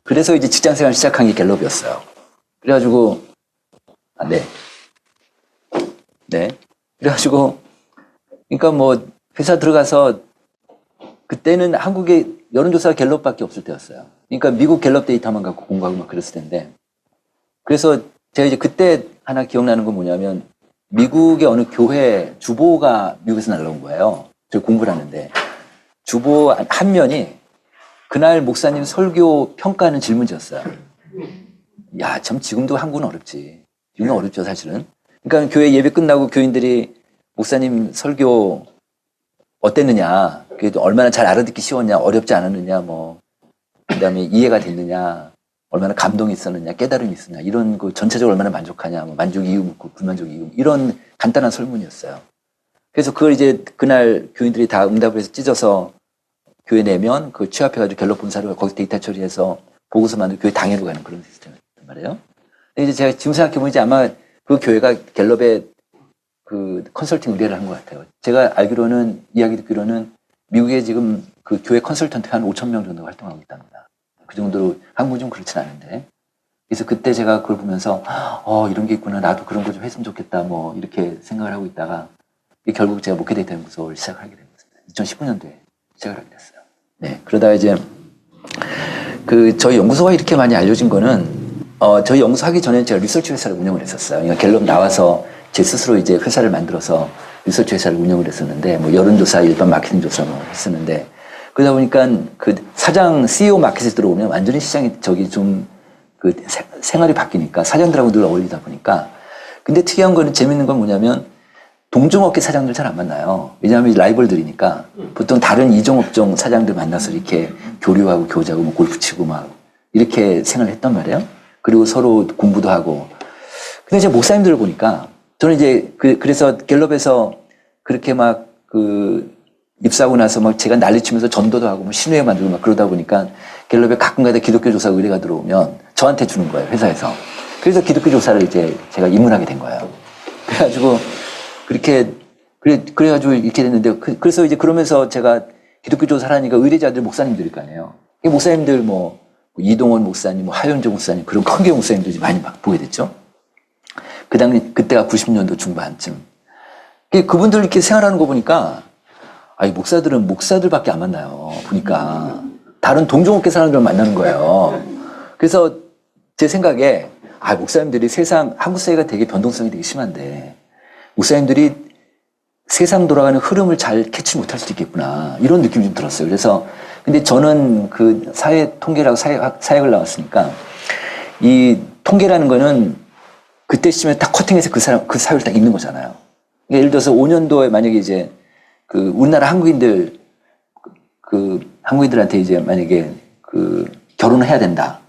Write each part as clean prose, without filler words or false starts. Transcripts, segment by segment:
그래서 이제 직장 생활 시작한 게 갤럽이었어요. 그래가지고, 네. 그래가지고, 그러니까 뭐, 회사 들어가서, 그때는 한국에 여론조사가 갤럽밖에 없을 때였어요. 그러니까 미국 갤럽 데이터만 갖고 공부하고 막 그랬을 텐데. 그래서 제가 이제 그때 하나 기억나는 건 뭐냐면, 미국의 어느 교회 주보가 미국에서 날라온 거예요. 제가 공부를 하는데. 주보 한 면이 그날 목사님 설교 평가하는 질문지였어요. 야, 참 지금도 한국은 어렵지. 지금은 어렵죠, 사실은. 그러니까 교회 예배 끝나고 교인들이 목사님 설교 어땠느냐, 그게 얼마나 잘 알아듣기 쉬웠냐, 어렵지 않았느냐, 뭐, 그 다음에 이해가 됐느냐, 얼마나 감동이 있었느냐, 깨달음이 있었느냐, 이런 그 전체적으로 얼마나 만족하냐, 뭐 만족 이유 묻고 불만족 이유, 이런 간단한 설문이었어요. 그래서 그걸 이제 그날 교인들이 다 응답을 해서 찢어서 교회 내면 그 취합해가지고 갤럽 본사를 거기서 데이터 처리해서 보고서 만들고 교회 당회로 가는 그런 시스템이었단 말이에요. 근데 이제 제가 지금 생각해보면 이제 아마 그 교회가 갤럽의 그 컨설팅 의뢰를 한 것 같아요. 제가 알기로는, 이야기 듣기로는 미국에 지금 그 교회 컨설턴트 한 5,000명 정도 활동하고 있답니다. 그 정도로 한국은 좀 그렇진 않은데. 그래서 그때 제가 그걸 보면서, 이런 게 있구나. 나도 그런 거 좀 했으면 좋겠다. 뭐, 이렇게 생각을 하고 있다가, 결국 제가 목회 데이터 연구소를 시작하게 된 것입니다. 2019년도에 시작을 하게 됐어요. 네. 그러다가 이제, 저희 연구소가 이렇게 많이 알려진 거는, 저희 연구소 하기 전에 제가 리서치 회사를 운영을 했었어요. 그러니까 갤럽 나와서 제 스스로 이제 회사를 만들어서 리서치 회사를 운영을 했었는데, 뭐, 여론조사, 일반 마케팅 조사 뭐 했었는데, 그러다 보니까 그 사장, CEO 마켓에 들어오면 완전히 시장이 생활이 바뀌니까 사장들하고 늘 어울리다 보니까. 근데 특이한 거는 재밌는 건 뭐냐면, 동종업계 사장들 잘 안 만나요. 왜냐하면 라이벌들이니까 보통 다른 이종업종 사장들 만나서 이렇게 교류하고 교제하고 뭐 골프 치고 막 이렇게 생활을 했단 말이에요. 그리고 서로 공부도 하고. 근데 이제 목사님들을 보니까 저는 이제 그래서 갤럽에서 그렇게 막 입사하고 나서 막 제가 난리치면서 전도도 하고 뭐 신뢰 만들고 막 그러다 보니까 갤럽에 가끔가다 기독교 조사 의뢰가 들어오면 저한테 주는 거예요, 회사에서. 그래서 기독교 조사를 이제 제가 입문하게 된 거예요. 그래가지고 그래가지고 이렇게 됐는데, 그래서 이제 그러면서 제가 기독교 조사를 하니까 의뢰자들 목사님들일 거 아니에요. 목사님들 뭐, 이동원 목사님, 뭐 하현조 목사님, 그런 큰 교회 목사님들이 많이 막 보게 됐죠. 그때가 90년도 중반쯤. 그분들 이렇게 생활하는 거 보니까, 목사들은 목사들밖에 안 만나요. 보니까. 다른 동종업계 사람들만 만나는 거예요. 그래서 제 생각에, 목사님들이 한국 사회가 되게 변동성이 되게 심한데, 목사님들이 세상 돌아가는 흐름을 잘 캐치 못할 수도 있겠구나. 이런 느낌이 좀 들었어요. 그래서, 근데 저는 그 사회 통계라고 사회학을 나왔으니까, 이 통계라는 거는 그때 시점에 딱 커팅해서 그 사회를 딱 읽는 거잖아요. 그러니까 예를 들어서 5년도에 만약에 이제 우리나라 한국인들한테 이제 만약에 결혼을 해야 된다.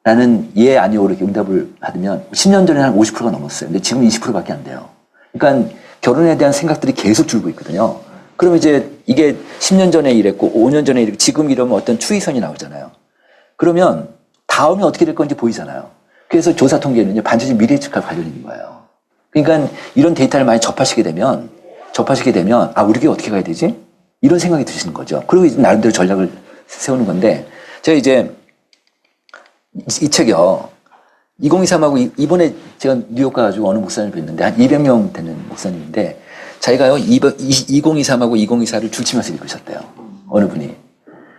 라는 예, 아니요, 이렇게 응답을 받으면 10년 전에는 한 50%가 넘었어요. 근데 지금 20%밖에 안 돼요. 그러니까 결혼에 대한 생각들이 계속 줄고 있거든요. 그러면 이제 이게 10년 전에 이랬고 5년 전에 이랬고 지금 이러면 어떤 추이선이 나오잖아요. 그러면 다음에 어떻게 될 건지 보이잖아요. 그래서 조사 통계는요, 반드시 미래 예측과 관련이 있는 거예요. 그러니까 이런 데이터를 많이 접하시게 되면 우리 교회 어떻게 가야 되지? 이런 생각이 드시는 거죠. 그리고 이제 나름대로 전략을 세우는 건데, 제가 이제 이 책이요. 2023하고 이번에 제가 뉴욕 가가지고 어느 목사님을 뵀는데 한 200명 되는 목사님인데 자기가요 2023하고 2024를 줄치면서 읽으셨대요. 어느 분이.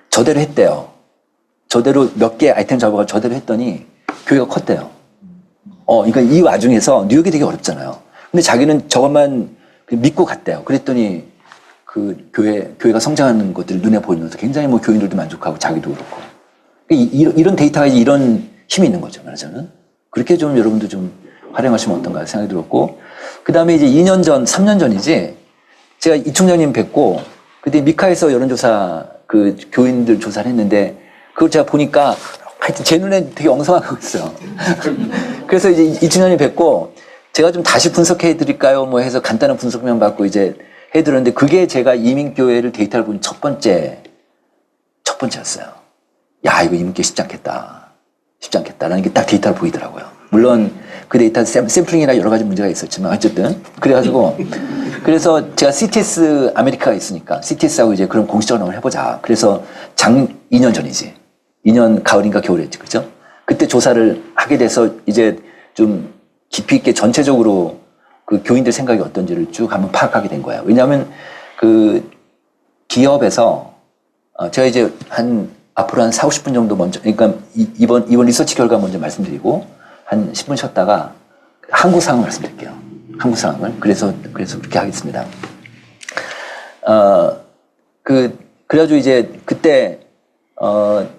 저대로 했대요. 저대로 몇 개 아이템 잡아가 저대로 했더니 교회가 컸대요. 그러니까 이 와중에서 뉴욕이 되게 어렵잖아요. 근데 자기는 저것만 믿고 갔대요. 그랬더니 교회가 성장하는 것들이 눈에 보이면서 굉장히 뭐 교인들도 만족하고 자기도 그렇고. 이런 데이터가 이런 힘이 있는 거죠, 말하자면. 그렇게 좀 여러분도 좀 활용하시면 어떤가 생각이 들었고, 그 다음에 이제 2년 전, 3년 전이지, 제가 이 총장님 뵙고, 그때 미카에서 여론조사, 교인들 조사를 했는데, 그걸 제가 보니까, 하여튼 제 눈에 되게 엉성한 거 있어요. 그래서 이제 이 총장님 뵙고, 제가 좀 다시 분석해 드릴까요? 뭐 해서 간단한 분석만 받고 이제 해드렸는데, 그게 제가 이민교회를 데이터를 본 첫 번째였어요. 야, 이거 이민교회 쉽지 않겠다라는 게 딱 데이터를 보이더라고요. 물론 그 데이터 샘플링이나 여러 가지 문제가 있었지만 어쨌든 그래서 제가 CTS 아메리카가 있으니까 CTS하고 이제 그런 공식적으로 한번 해보자. 그래서 2년 전이지. 2년 가을인가 겨울이었지, 그죠? 그때 조사를 하게 돼서 이제 좀 깊이 있게 전체적으로 그 교인들 생각이 어떤지를 쭉 한번 파악하게 된 거예요. 왜냐하면 그 기업에서 제가 이제 앞으로 한 4, 50분 정도 먼저, 그러니까 이번 리서치 결과 먼저 말씀드리고 한 10분 쉬었다가 한국 상황 말씀드릴게요. 한국 상황을. 그래서 그렇게 하겠습니다. 그래가지고 이제 그때,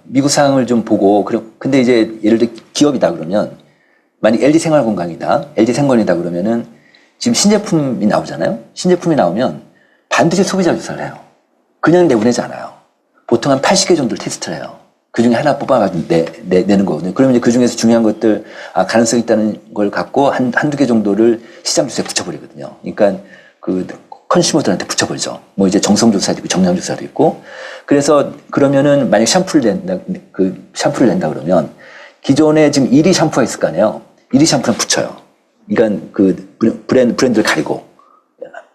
미국 상황을 좀 보고, 근데 이제 예를 들어 기업이다 그러면, 만약 LG 생활건강이다, LG 생건이다 그러면은 지금 신제품이 나오잖아요? 신제품이 나오면 반드시 소비자 조사를 해요. 그냥 내보내지 않아요. 보통 한 80개 정도를 테스트를 해요. 그 중에 하나 뽑아가지고 내는 거거든요. 그러면 이제 그 중에서 중요한 것들, 가능성이 있다는 걸 갖고 한두 개 정도를 시장 조사에 붙여버리거든요. 그러니까 그 컨슈머들한테 붙여버리죠. 뭐 이제 정성조사도 있고 정량조사도 있고. 그래서 그러면은 만약 샴푸를 낸다 그러면 기존에 지금 1위 샴푸가 있을 거 아니에요. 1위 샴푸는 붙여요. 그러니까 그 브랜드를 가리고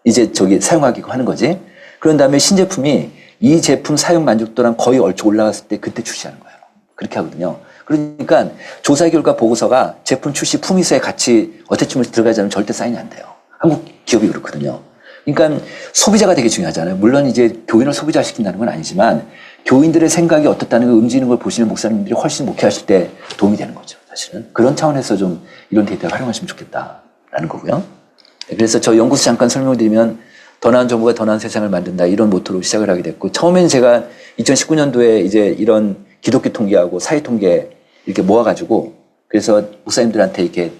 이제 사용하기고 하는 거지. 그런 다음에 신제품이 이 제품 사용 만족도랑 거의 얼추 올라갔을 때 그때 출시하는 거예요. 그렇게 하거든요. 그러니까 조사 결과 보고서가 제품 출시 품위서에 같이 어태치먼트 들어가지 않으면 절대 사인이 안 돼요. 한국 기업이 그렇거든요. 그러니까 소비자가 되게 중요하잖아요. 물론 이제 교인을 소비자시킨다는 건 아니지만 교인들의 생각이 어떻다는 걸 움직이는 걸 보시는 목사님들이 훨씬 목회하실 때 도움이 되는 거죠. 사실은. 그런 차원에서 좀 이런 데이터를 활용하시면 좋겠다라는 거고요. 그래서 저 연구소 잠깐 설명드리면 더 나은 정부가 더 나은 세상을 만든다 이런 모토로 시작을 하게 됐고 처음에는 제가 2019년도에 이제 이런 기독교 통계하고 사회 통계 이렇게 모아가지고 그래서 목사님들한테 이렇게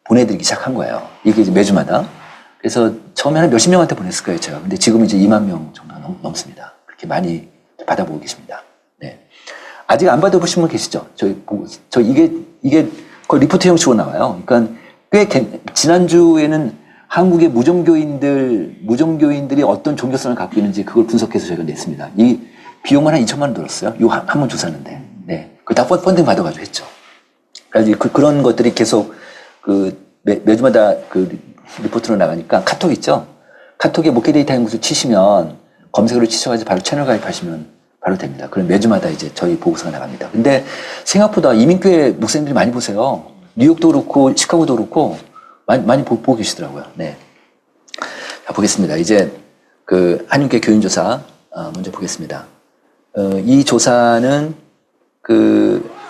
보내드리기 시작한 거예요. 이게 이제 매주마다. 그래서 처음에는 몇십 명한테 보냈을 거예요, 제가. 근데 지금 이제 2만 명 정도 넘습니다. 그렇게 많이 받아보고 계십니다. 네. 아직 안 받아보신 분 계시죠? 이게 거의 리포트 형식으로 나와요. 그러니까 지난주에는 한국의 무종교인들이 어떤 종교성을 갖고 있는지 그걸 분석해서 저희가 냈습니다. 이 비용은 한 2천만 원 들었어요. 이 한 번 조사하는데. 네. 그거 다 펀딩 받아가지고 했죠. 그래서 그런 것들이 계속 매주마다 리포트로 나가니까 카톡 있죠? 카톡에 목회 데이터 연구소 치시면 검색으로 치셔가지고 바로 채널 가입하시면 바로 됩니다. 그럼 매주마다 이제 저희 보고서가 나갑니다. 근데 생각보다 이민교회 목사님들이 많이 보세요. 뉴욕도 그렇고 시카고도 그렇고 많이 보고 계시더라고요. 네. 자, 보겠습니다. 이제 한인교회 교인조사 먼저 보겠습니다. 이 조사는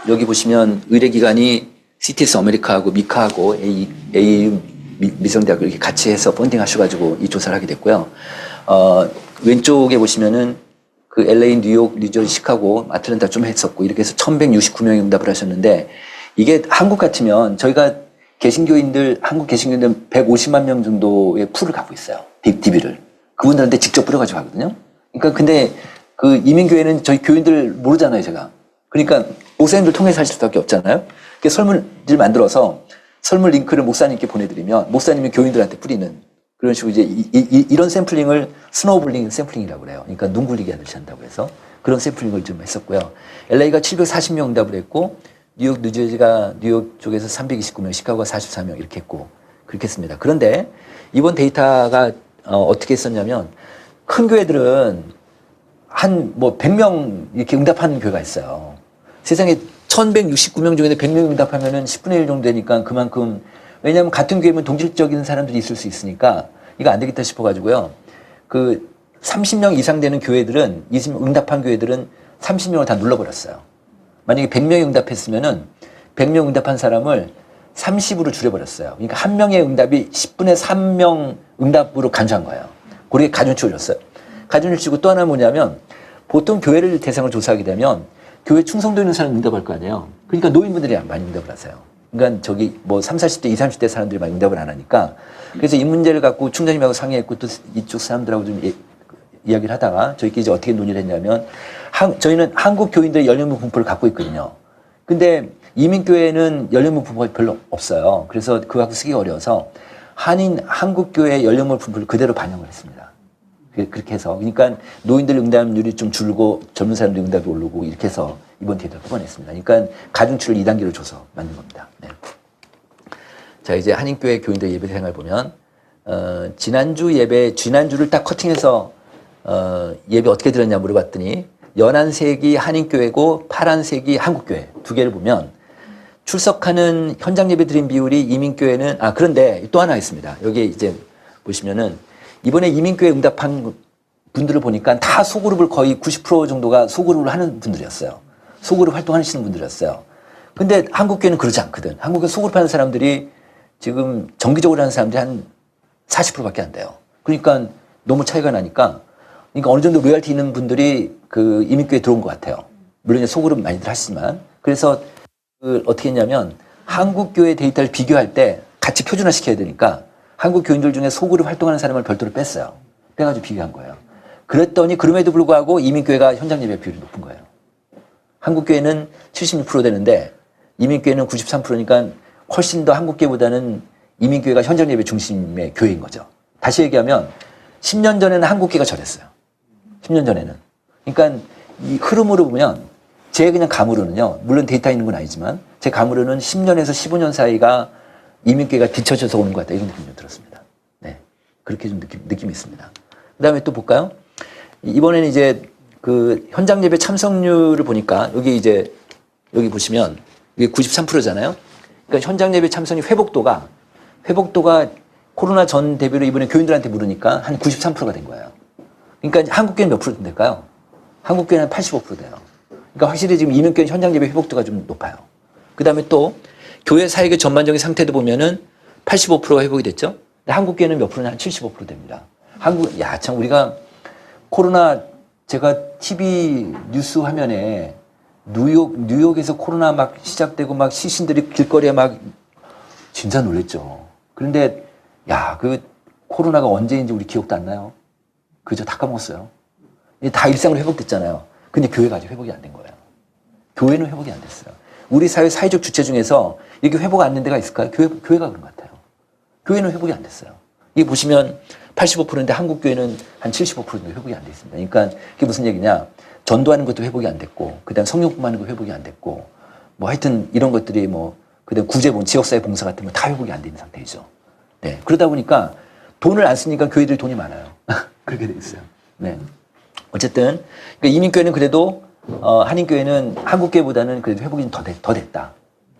여기 보시면 의뢰기관이 CTS 아메리카하고 미카하고 AU 미성대학을 이렇게 같이 해서 펀딩 하셔가지고 이 조사를 하게 됐고요. 왼쪽에 보시면은 LA, 뉴욕, 뉴저지, 시카고, 아틀란타 좀 했었고 이렇게 해서 1169명이 응답을 하셨는데 이게 한국 같으면 저희가 한국 개신교인들 150만 명 정도의 풀을 갖고 있어요. DB를. 그분들한테 직접 뿌려가지고 하거든요. 그러니까 근데 이민교회는 저희 교인들 모르잖아요, 제가. 그러니까 목사님들 통해서 하실 수밖에 없잖아요. 그래서 설문지를 만들어서 설문 링크를 목사님께 보내드리면 목사님이 교인들한테 뿌리는 그런 식으로 이제 이런 샘플링을 스노우볼링 샘플링이라고 그래요. 그러니까 눈 굴리게 하듯이 한다고 해서 그런 샘플링을 좀 했었고요. LA가 740명 응답을 했고 뉴욕, 뉴욕 쪽에서 329명, 시카고가 44명 이렇게 했고 그렇게 했습니다. 그런데 이번 데이터가 어떻게 했었냐면 큰 교회들은 한 100명 이렇게 응답하는 교회가 있어요. 세상에 1169명 중에 100명 응답하면은 10분의 1 정도 되니까 그만큼 왜냐하면 같은 교회면 동질적인 사람들이 있을 수 있으니까 이거 안 되겠다 싶어가지고요. 30명 이상 되는 교회들은 응답한 교회들은 30명을 다 눌러버렸어요. 만약에 100명이 응답했으면은 100명 응답한 사람을 30으로 줄여버렸어요. 그러니까 한 명의 응답이 10분의 3명 응답으로 간주한 거예요. 그렇게 가중치를 줬어요. 가중치를 주고 또 하나 뭐냐면 보통 교회를 대상으로 조사하게 되면 교회 충성도 있는 사람 응답할 거 아니에요. 그러니까 노인분들이 많이 응답을 하세요. 그러니까 30, 40대, 20, 30대 사람들이 많이 응답을 안 하니까 그래서 이 문제를 갖고 총장님하고 상의했고 또 이쪽 사람들하고 좀 이야기를 하다가 저희끼리 이제 어떻게 논의를 했냐면 저희는 한국 교인들의 연령별 분포를 갖고 있거든요. 근데 이민교회는 연령별 분포가 별로 없어요. 그래서 그거 갖고 쓰기 어려워서 한국교회 연령별 분포를 그대로 반영을 했습니다. 그렇게 해서 그러니까 노인들 응답률이 좀 줄고 젊은 사람들 응답이 오르고 이렇게 해서 이번 데이터를 뽑아냈습니다. 그러니까 가중치를 2단계로 줘서 만든 겁니다. 네. 자 이제 한인교회 교인들 예배 생활 보면 지난주를 딱 커팅해서 예배 어떻게 드렸냐 물어봤더니 연한색이 한인교회고 파란색이 한국교회 두 개를 보면 출석하는 현장 예배 드린 비율이 이민교회는 그런데 또 하나 있습니다. 여기 이제 보시면은 이번에 이민교회 응답한 분들을 보니까 다 소그룹을 거의 90% 정도가 소그룹을 하는 분들이었어요. 소그룹 활동하시는 분들이었어요. 근데 한국교회는 그러지 않거든. 한국교회 소그룹 하는 사람들이 지금 정기적으로 하는 사람들이 한 40%밖에 안 돼요. 그러니까 너무 차이가 나니까 그러니까 어느 정도 로열티 있는 분들이 그 이민교회에 들어온 것 같아요. 물론 이제 소그룹 많이들 하시지만. 그래서 어떻게 했냐면 한국교회 데이터를 비교할 때 같이 표준화시켜야 되니까 한국 교인들 중에 소그룹 활동하는 사람을 별도로 뺐어요. 빼가지고 비교한 거예요. 그랬더니 그럼에도 불구하고 이민교회가 현장 예배 비율이 높은 거예요. 한국교회는 76% 되는데 이민교회는 93%니까 훨씬 더 한국교회보다는 이민교회가 현장 예배 중심의 교회인 거죠. 다시 얘기하면 10년 전에는 한국교회가 저랬어요. 10년 전에는. 그러니까 이 흐름으로 보면 제 그냥 감으로는요. 물론 데이터 있는 건 아니지만 제 감으로는 10년에서 15년 사이가 이민교회가 뒤처져서 오는 것 같다. 이런 느낌이 좀 들었습니다. 네. 그렇게 좀 느낌이 있습니다. 그 다음에 또 볼까요? 이번에는 이제 그 현장 예배 참석률을 보니까 여기 보시면 이게 93%잖아요. 그러니까 현장 예배 참석률 회복도가 코로나 전 대비로 이번에 교인들한테 물으니까 한 93%가 된 거예요. 그러니까 한국교회는 몇 프로 될까요? 한국교회는 85% 돼요. 그러니까 확실히 지금 이민교회 현장 예배 회복도가 좀 높아요. 그 다음에 또 교회 사역의 전반적인 상태도 보면은 85%가 회복이 됐죠. 근데 한국교회는 몇 프로냐? 한 75% 됩니다. 참 우리가 코로나 제가 TV 뉴스 화면에 뉴욕에서 코로나 막 시작되고 막 시신들이 길거리에 막 진짜 놀랬죠. 그런데 그 코로나가 언제인지 우리 기억도 안 나요. 그저 다 까먹었어요. 다 일상으로 회복됐잖아요. 근데 교회가 아직 회복이 안 된 거예요. 교회는 회복이 안 됐어요. 우리 사회 사회적 주체 중에서 이게 회복 안 된 데가 있을까요? 교회가 그런 것 같아요. 교회는 회복이 안 됐어요. 이게 보시면 85%인데 한국교회는 한 75% 정도 회복이 안 돼 있습니다. 그러니까 그게 무슨 얘기냐. 전도하는 것도 회복이 안 됐고, 그 다음 성령뿐만 하는 거 회복이 안 됐고, 뭐 하여튼 이런 것들이 그 다음 구제봉, 지역사회 봉사 같은 거 다 회복이 안 되는 상태이죠. 네. 그러다 보니까 돈을 안 쓰니까 교회들이 돈이 많아요. 그렇게 돼 있어요. 네. 어쨌든, 그러니까 이민교회는 그래도, 한인교회는 한국교회보다는 그래도 회복이 더 됐다.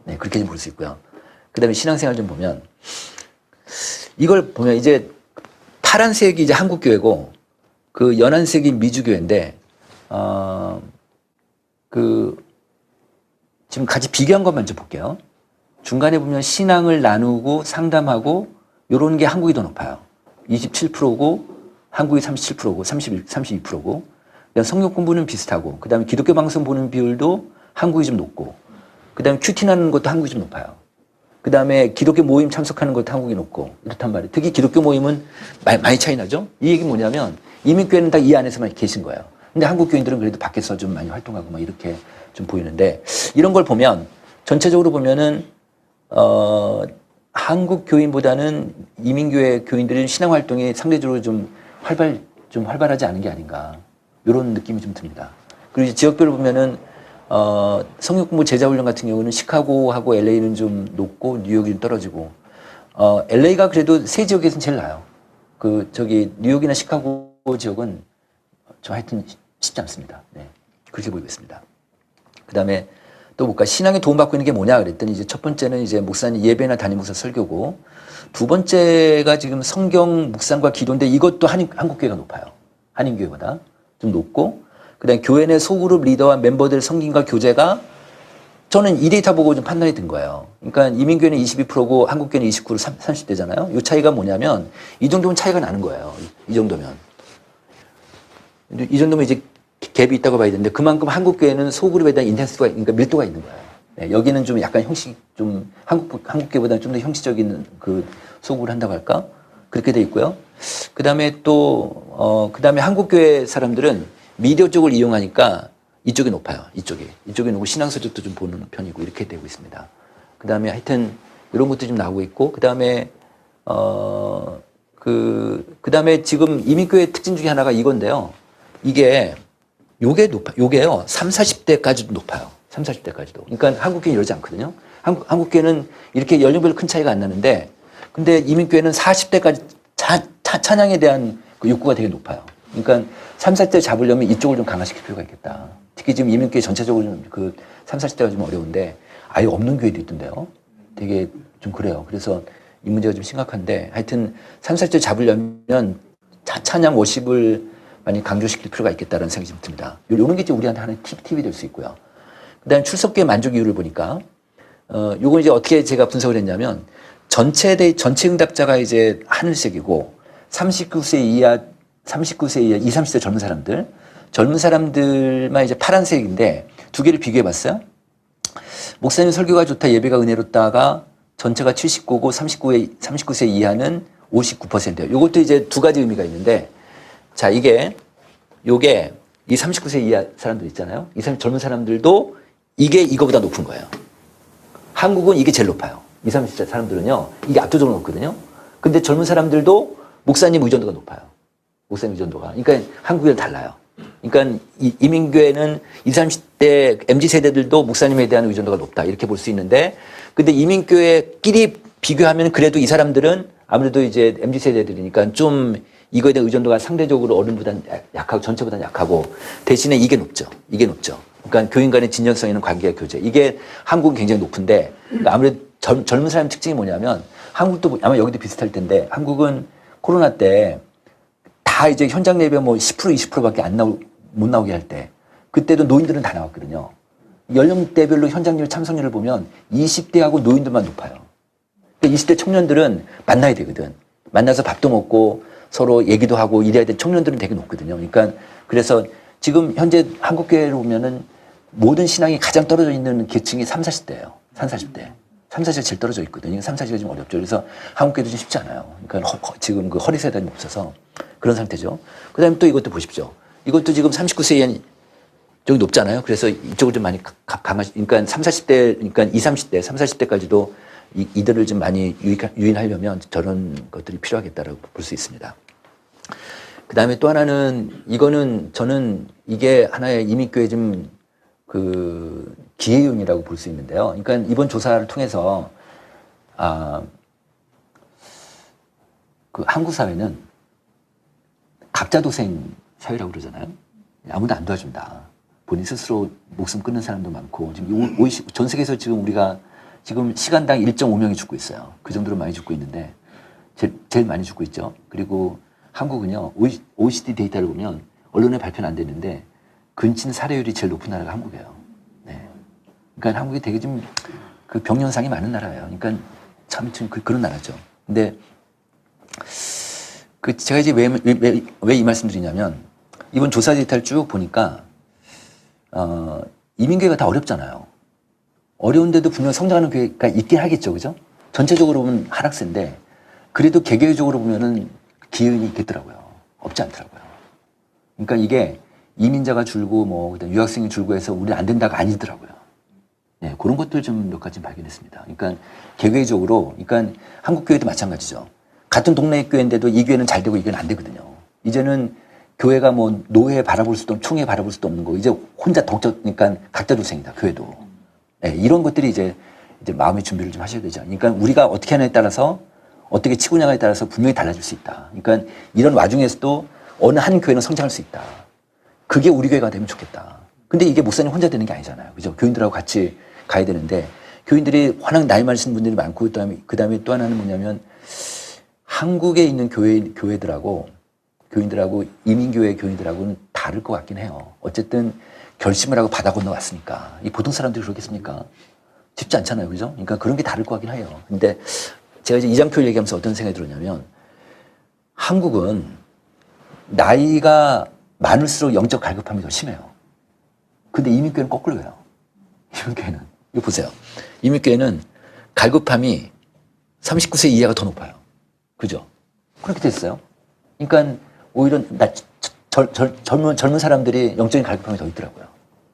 네. 그렇게 좀 볼 수 있고요. 그 다음에 신앙생활 좀 보면, 이걸 보면 이제 파란색이 이제 한국교회고, 그 연한색이 미주교회인데, 지금 같이 비교한 것만 좀 볼게요. 중간에 보면 신앙을 나누고 상담하고, 요런 게 한국이 더 높아요. 27%고, 한국이 37%고, 32%고, 그다음 성역 공부는 비슷하고, 그 다음에 기독교 방송 보는 비율도 한국이 좀 높고, 그 다음에 큐티 나는 것도 한국이 좀 높아요. 그 다음에 기독교 모임 참석하는 것도 한국이 높고, 이렇단 말이에요. 특히 기독교 모임은 많이 차이 나죠? 이 얘기는 뭐냐면, 이민교회는 다 이 안에서만 계신 거예요. 근데 한국 교인들은 그래도 밖에서 좀 많이 활동하고 막 이렇게 좀 보이는데, 이런 걸 보면, 전체적으로 보면은, 한국 교인보다는 이민교회 교인들의 신앙 활동이 상대적으로 좀 활발하지 않은 게 아닌가. 이런 느낌이 좀 듭니다. 그리고 이제 지역별로 보면은, 성역공부 제자훈련 같은 경우는 시카고하고 LA는 좀 높고 뉴욕이 좀 떨어지고, LA가 그래도 세 지역에서는 제일 나아요. 뉴욕이나 시카고 지역은 저 하여튼 쉽지 않습니다. 네. 그렇게 보이고 있습니다. 그 다음에 또 볼까? 신앙에 도움받고 있는 게 뭐냐 그랬더니 이제 첫 번째는 이제 목사님 예배나 담임 목사 설교고, 두 번째가 지금 성경 묵상과 기도인데 이것도 한국교회가 높아요. 한인교회보다 좀 높고, 그 다음에 교회 내 소그룹 리더와 멤버들 성김과 교제가 저는 이 데이터 보고 좀 판단이 든 거예요. 그러니까 이민교회는 22%고 한국교회는 29%, 30대잖아요. 이 차이가 뭐냐면 이 정도면 차이가 나는 거예요. 이 정도면. 이 정도면 이제 갭이 있다고 봐야 되는데 그만큼 한국교회는 소그룹에 대한 인텐시티가, 그러니까 밀도가 있는 거예요. 네, 여기는 좀 약간 한국교회보다는 좀 더 형식적인 그 소그룹을 한다고 할까? 그렇게 돼 있고요. 그 다음에 그 다음에 한국교회 사람들은 미디어 쪽을 이용하니까 이쪽이 높아요. 이쪽이 높고 신앙서적도 좀 보는 편이고 이렇게 되고 있습니다. 그 다음에 하여튼 이런 것도 좀 나오고 있고, 그 다음에 그 다음에 지금 이민교회 특징 중에 하나가 이건데요. 요게요. 30, 40대까지도 높아요. 30, 40대까지도. 그러니까 한국교회는 이러지 않거든요. 한국교회는 이렇게 연령별로 큰 차이가 안 나는데, 근데 이민교회는 40대까지 찬양에 대한 그 욕구가 되게 높아요. 그러니까 3, 40대 잡으려면 이쪽을 좀 강화시킬 필요가 있겠다. 특히 지금 이민교회 전체적으로 좀 그 3, 40대가 좀 어려운데 아예 없는 교회도 있던데요. 되게 좀 그래요. 그래서 이 문제가 좀 심각한데 하여튼 3, 40대 잡으려면 찬양 워십을 많이 강조시킬 필요가 있겠다는 생각이 좀 듭니다. 요런 게 이제 우리한테 하나의 팁이 될 수 있고요. 그 다음에 출석교회 만족 이유를 보니까 요건 이제 어떻게 제가 분석을 했냐면 전체 응답자가 이제 하늘색이고 39세 이하 20, 30대 젊은 사람들만 이제 파란색인데 두 개를 비교해 봤어요. 목사님 설교가 좋다, 예배가 은혜롭다가 전체가 79고 39세 이하는 59%예요. 요것도 이제 두 가지 의미가 있는데 자, 요게 이 39세 이하 사람들 있잖아요. 이 젊은 사람들도 이게 이거보다 높은 거예요. 한국은 이게 제일 높아요. 20, 30대 사람들은요. 이게 압도적으로 높거든요. 근데 젊은 사람들도 목사님 의존도가 높아요. 목사님 의존도가. 그러니까 한국이랑 달라요. 그러니까 이민교회는 20, 30대 MZ세대들도 목사님에 대한 의존도가 높다. 이렇게 볼 수 있는데 근데 이민교회끼리 비교하면 그래도 이 사람들은 아무래도 이제 MZ세대들이니까 좀 이거에 대한 의존도가 상대적으로 어른보다는 약하고 전체보다는 약하고 대신에 이게 높죠. 그러니까 교인 간의 진정성 있는 관계와 교제. 이게 한국은 굉장히 높은데 그러니까 아무래도 젊은 사람 특징이 뭐냐면 한국도 아마 여기도 비슷할 텐데 한국은 코로나 때 다 이제 현장 예배 뭐 10% 20%밖에 못 나오게 할 때 그때도 노인들은 다 나왔거든요. 연령대별로 현장률 참석률을 보면 20대하고 노인들만 높아요. 그러니까 20대 청년들은 만나야 되거든. 만나서 밥도 먹고 서로 얘기도 하고 이래야 될 청년들은 되게 높거든요. 그러니까 그래서 지금 현재 한국교회로 보면은 모든 신앙이 가장 떨어져 있는 계층이 3, 40대예요. 3, 40대. 3, 40대 제일 떨어져 있거든요. 3, 40대가 좀 어렵죠. 그래서 한국교회도 좀 쉽지 않아요. 그러니까 지금 그 허리 세단이 없어서 그런 상태죠. 그 다음에 또 이것도 보십시오. 이것도 지금 39세 이하 좀 높잖아요. 그래서 이쪽을 좀 많이 그러니까 3, 40대, 그러니까 20, 30대, 3, 40대까지도 이들을 좀 많이 유인하려면 저런 것들이 필요하겠다라고 볼 수 있습니다. 그 다음에 또 하나는 이거는 저는 이게 하나의 이민교회 좀 그 기회윤이라고 볼 수 있는데요. 그러니까 이번 조사를 통해서 그 한국 사회는 각자도생 사회라고 그러잖아요. 아무도 안 도와준다. 본인 스스로 목숨 끊는 사람도 많고 지금 전 세계에서 지금 우리가 지금 시간당 1.5명이 죽고 있어요. 그 정도로 많이 죽고 있는데 제일 많이 죽고 있죠. 그리고 한국은요. OECD 데이터를 보면 언론에 발표는 안 되는데 근친 사례율이 제일 높은 나라가 한국이에요. 네. 그러니까 한국이 되게 좀 그 병현상이 많은 나라예요. 그러니까 참 그런 나라죠. 근데 그 제가 이제 왜 이 말씀드리냐면 이번 조사 데이터를 쭉 보니까 이민교회가 다 어렵잖아요. 어려운데도 분명 성장하는 교회가 있긴 하겠죠, 그죠? 전체적으로 보면 하락세인데 그래도 개개인적으로 보면은 기운이 있겠더라고요. 없지 않더라고요. 그러니까 이게 이민자가 줄고 뭐 그다음 유학생이 줄고 해서 우리 안 된다가 아니더라고요. 네, 그런 것들 좀 몇 가지 발견했습니다. 그러니까 개개인적으로, 그러니까 한국 교회도 마찬가지죠. 같은 동네 교회인데도 이 교회는 잘 되고 이 교회는 안 되거든요. 이제는 교회가 뭐 노예 바라볼 수도 없고 총회 바라볼 수도 없는 거. 이제 혼자 그러니까 각자 도생이다. 교회도. 네, 이런 것들이 이제 마음의 준비를 좀 하셔야 되죠. 그러니까 우리가 어떻게 하냐에 따라서 어떻게 치고 나가에 따라서 분명히 달라질 수 있다. 그러니까 이런 와중에서도 어느 한 교회는 성장할 수 있다. 그게 우리 교회가 되면 좋겠다. 근데 이게 목사님 혼자 되는 게 아니잖아요. 그죠? 교인들하고 같이 가야 되는데 교인들이 워낙 나이 많으신 분들이 많고 그다음에 또 하나는 뭐냐면 한국에 있는 교인들하고 이민교회 교인들하고는 다를 것 같긴 해요. 어쨌든 결심을 하고 바다 건너왔으니까. 이 보통 사람들이 그러겠습니까? 쉽지 않잖아요. 그죠? 그러니까 그런 게 다를 것 같긴 해요. 근데 제가 이제 이장표를 얘기하면서 어떤 생각이 들었냐면 한국은 나이가 많을수록 영적 갈급함이 더 심해요. 근데 이민교회는 거꾸로 해요. 이민교회는. 이거 보세요. 이민교회는 갈급함이 39세 이하가 더 높아요. 그죠? 그렇게 됐어요. 그러니까 오히려 젊은 사람들이 영적인 갈급함이 더 있더라고요.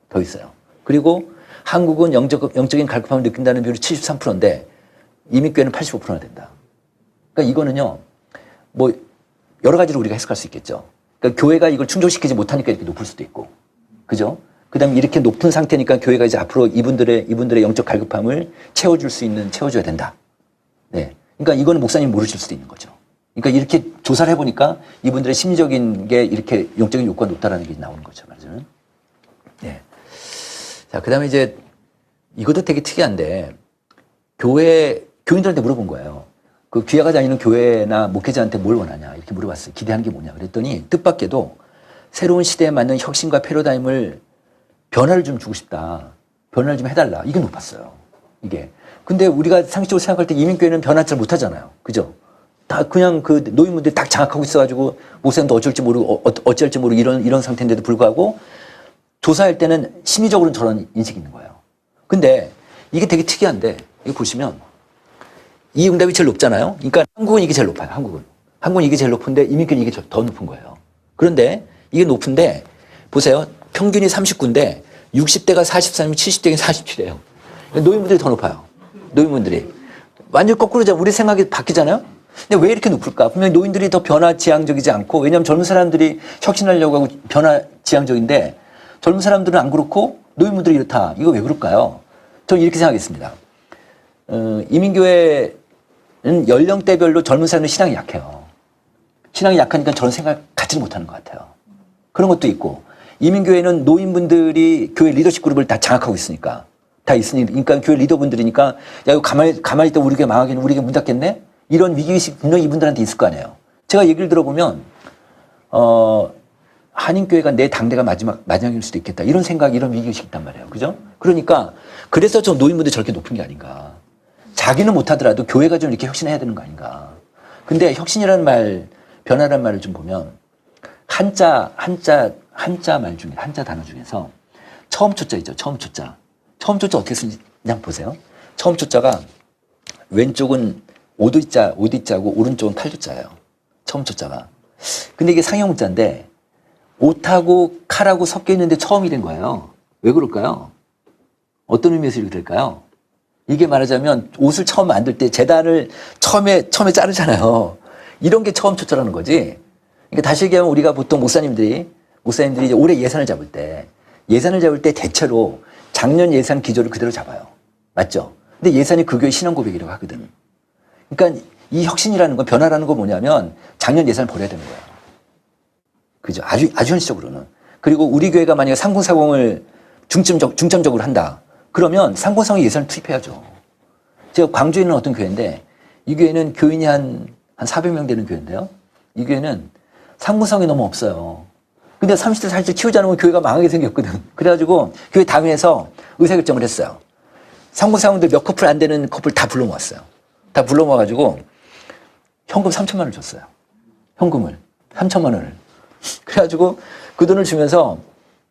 더 있어요. 그리고 한국은 영적인 갈급함을 느낀다는 비율이 73%인데 이민교회는 85%나 된다. 그러니까 이거는요, 뭐 여러 가지로 우리가 해석할 수 있겠죠. 그러니까 교회가 이걸 충족시키지 못하니까 이렇게 높을 수도 있고, 그죠? 그다음에 이렇게 높은 상태니까 교회가 이제 앞으로 이분들의 영적 갈급함을 채워줘야 된다. 네. 그러니까 이거는 목사님 모르실 수도 있는 거죠. 그러니까 이렇게 조사를 해보니까 이분들의 심리적인 게 이렇게 영적인 욕구가 높다라는 게 나오는 거죠. 말하자면. 네. 자, 그 다음에 이제 이것도 되게 특이한데 교인들한테 물어본 거예요. 그 귀화가 다니는 교회나 목회자한테 뭘 원하냐 이렇게 물어봤어요. 기대하는 게 뭐냐 그랬더니 뜻밖에도 새로운 시대에 맞는 혁신과 패러다임을 변화를 좀 주고 싶다. 변화를 좀 해달라. 이게 높았어요. 이게. 근데 우리가 상식적으로 생각할 때 이민교회는 변화 잘 못하잖아요. 그죠? 다 그냥 그 노인분들이 딱 장악하고 있어가지고 목사님도 어쩔지 모르고 어쩔지 모르고 이런 상태인데도 불구하고 조사할 때는 심리적으로는 저런 인식이 있는 거예요. 근데 이게 되게 특이한데 이거 보시면 이 응답이 제일 높잖아요. 그러니까 한국은 이게 제일 높아요. 한국은 이게 제일 높은데 이민교는 이게 더 높은 거예요. 그런데 이게 높은데 보세요. 평균이 39인데 60대가 43이면 70대가 47이에요. 노인분들이 더 높아요. 노인분들이. 완전 거꾸로잖아요. 우리 생각이 바뀌잖아요. 근데 왜 이렇게 높을까? 분명히 노인들이 더 변화 지향적이지 않고 왜냐하면 젊은 사람들이 혁신하려고 하고 변화 지향적인데 젊은 사람들은 안 그렇고 노인분들이 이렇다. 이거 왜 그럴까요? 저는 이렇게 생각했습니다. 이민교회는 연령대별로 젊은 사람들 신앙이 약해요. 신앙이 약하니까 저런 생각 갖지를 못하는 것 같아요. 그런 것도 있고 이민교회는 노인분들이 교회 리더십 그룹을 다 장악하고 있으니까 다 있으니까 교회 리더분들이니까 야 이거 가만히 있다 우리 교회 망하겠네 우리 교회 문 닫겠네 이런 위기의식 분명히 이분들한테 있을 거 아니에요. 제가 얘기를 들어보면 한인교회가 내 당대가 마지막일 수도 있겠다 이런 생각 이런 위기의식이 있단 말이에요. 그죠? 그러니까 그래서 저 노인분들이 저렇게 높은 게 아닌가. 자기는 못하더라도 교회가 좀 이렇게 혁신해야 되는 거 아닌가. 근데 혁신이라는 말 변화라는 말을 좀 보면 한자 단어 중에서 처음 초자 있죠. 처음 초자 어떻게 쓰는지 그냥 보세요. 처음 초자가 왼쪽은 오디자고 오른쪽은 칼조자예요. 처음 초자가. 근데 이게 상형 문자인데 옷하고 칼하고 섞여 있는데 처음이 된 거예요. 왜 그럴까요? 어떤 의미에서 이렇게 될까요? 이게 말하자면 옷을 처음 만들 때 재단을 처음에 자르잖아요. 이런 게 처음 초자라는 거지. 그러니까 다시 얘기하면 우리가 보통 목사님들이 이제 올해 예산을 잡을 때 대체로 작년 예산 기조를 그대로 잡아요. 맞죠? 근데 예산이 그 교회 신앙 고백이라고 하거든. 그러니까 이 혁신이라는 건 변화라는 건 뭐냐면 작년 예산을 버려야 되는 거예요. 그죠? 아주 현실적으로는. 그리고 우리 교회가 만약에 상공사공을 중점적으로 한다. 그러면 상공사공 예산을 투입해야죠. 제가 광주에 있는 어떤 교회인데 이 교회는 교인이 한 400명 되는 교회인데요. 이 교회는 상공사공이 너무 없어요. 근데 30대 40대 키우지 않으면 교회가 망하게 생겼거든. 그래가지고 교회 당회에서 의사결정을 했어요. 상공사공들 몇 커플 안 되는 커플 다 불러 모았어요. 다 불러 모아가지고 현금 3천만 원을 줬어요. 현금을. 3천만 원을. 그래가지고 그 돈을 주면서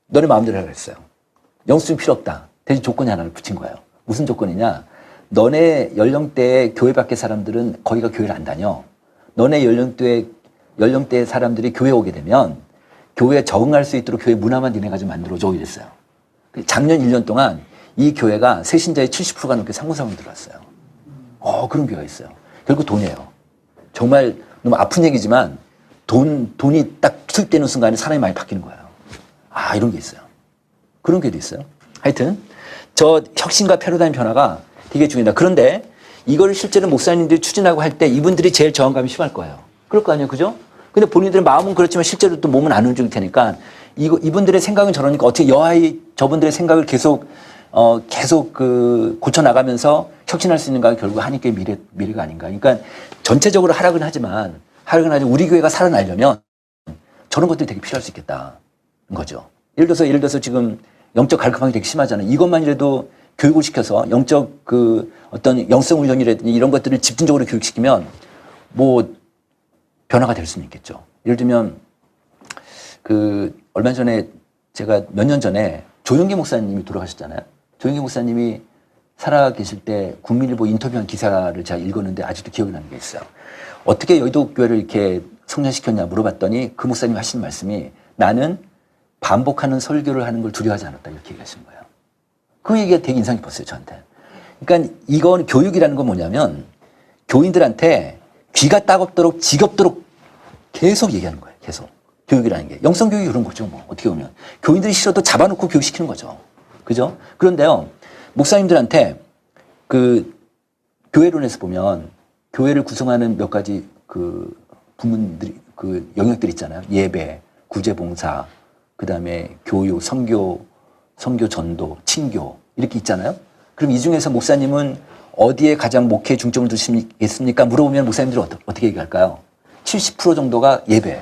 너네 마음대로 하라 그랬어요. 영수증 필요 없다. 대신 조건이 하나를 붙인 거예요. 무슨 조건이냐. 너네 연령대의 교회 밖의 사람들은 거기가 교회를 안 다녀. 너네 연령대 사람들이 교회 오게 되면 교회에 적응할 수 있도록 교회 문화만 니네가 좀 만들어줘 이랬어요. 작년 1년 동안 이 교회가 세신자의 70%가 넘게 상공사공이 들어왔어요. 그런 교회가 있어요. 결국 돈이에요. 정말 너무 아픈 얘기지만 돈이 딱 투입되는 순간에 사람이 많이 바뀌는 거예요. 이런 게 있어요. 그런 교회도 있어요. 하여튼 저 혁신과 패러다임 변화가 되게 중요하다. 그런데 이거를 실제로 목사님들이 추진하고 할 때 이분들이 제일 저항감이 심할 거예요. 그럴 거 아니에요. 그죠? 근데 본인들의 마음은 그렇지만 실제로 또 몸은 안 움직일 테니까 이분들의 생각은 저러니까 어떻게 여하이 저분들의 생각을 계속 고쳐나가면서 혁신할 수 있는가 결국 한인교회 미래가 아닌가. 그러니까 전체적으로 하락은 하지만 우리 교회가 살아나려면 저런 것들이 되게 필요할 수 있겠다는 거죠. 예를 들어서 지금 영적 갈급함이 되게 심하잖아요. 이것만이라도 교육을 시켜서 영적 어떤 영성 훈련이라든지 이런 것들을 집중적으로 교육시키면 변화가 될 수는 있겠죠. 예를 들면 얼마 전에 제가 몇 년 전에 조영기 목사님이 돌아가셨잖아요. 조영기 목사님이 살아계실 때 국민일보 인터뷰한 기사를 제가 읽었는데 아직도 기억이 나는 게 있어요. 어떻게 여의도 교회를 이렇게 성장시켰냐 물어봤더니 그 목사님이 하시는 말씀이 나는 반복하는 설교를 하는 걸 두려워하지 않았다 이렇게 얘기하시는 거예요. 그 얘기가 되게 인상 깊었어요 저한테. 그러니까 이건 교육이라는 건 뭐냐면 교인들한테 귀가 따갑도록 지겹도록 계속 얘기하는 거예요. 계속. 교육이라는 게. 영성교육이 그런 거죠. 어떻게 보면. 교인들이 싫어도 잡아놓고 교육시키는 거죠. 그죠? 그런데요. 목사님들한테 교회론에서 보면 교회를 구성하는 몇 가지 부문들이, 그 영역들 있잖아요. 예배, 구제봉사, 그 다음에 교육, 선교, 전도, 친교, 이렇게 있잖아요. 그럼 이 중에서 목사님은 어디에 가장 목회에 중점을 두시겠습니까? 물어보면 목사님들은 어떻게 얘기할까요? 70% 정도가 예배예요.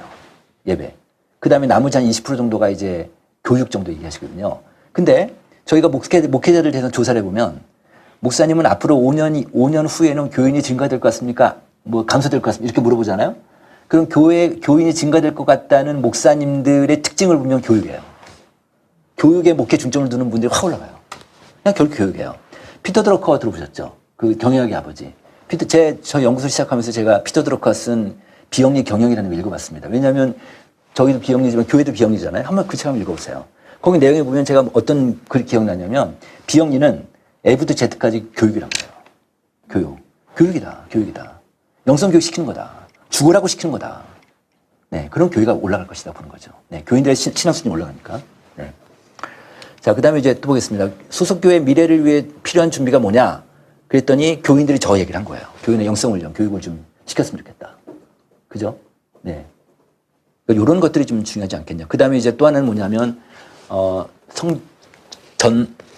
예배. 그 다음에 나머지 한 20% 정도가 이제 교육 정도 얘기하시거든요. 근데 저희가 목회자들 대해서 조사를 해보면 목사님은 앞으로 5년 후에는 교인이 증가될 것 같습니까? 뭐 감소될 것 같습니까? 이렇게 물어보잖아요. 그럼 교인이 증가될 것 같다는 목사님들의 특징을 보면 교육이에요. 교육에 목회 중점을 두는 분들이 확 올라가요. 그냥 결국 교육이에요. 피터 드러커 들어보셨죠? 그 경영학의 아버지. 저 연구소 시작하면서 제가 피터 드러커 쓴 비영리 경영이라는 걸 읽어봤습니다. 왜냐하면 저희도 비영리지만 교회도 비영리잖아요. 한번 그 책 한번 읽어보세요. 거기 내용에 보면 제가 어떤 글이 기억나냐면 비영리는 A부터 Z까지 교육이라고 해요. 교육이다. 영성교육 시키는 거다. 죽으라고 시키는 거다. 네, 그런 교회가 올라갈 것이다 보는 거죠. 네, 교인들의 신앙 수준이 올라가니까. 네. 자, 그 다음에 이제 또 보겠습니다. 소속교회 미래를 위해 필요한 준비가 뭐냐? 그랬더니 교인들이 저 얘기를 한 거예요. 교인의 영성훈련, 교육을 좀 시켰으면 좋겠다. 그죠? 네. 이런 것들이 좀 중요하지 않겠냐. 그 다음에 이제 또 하나는 뭐냐면,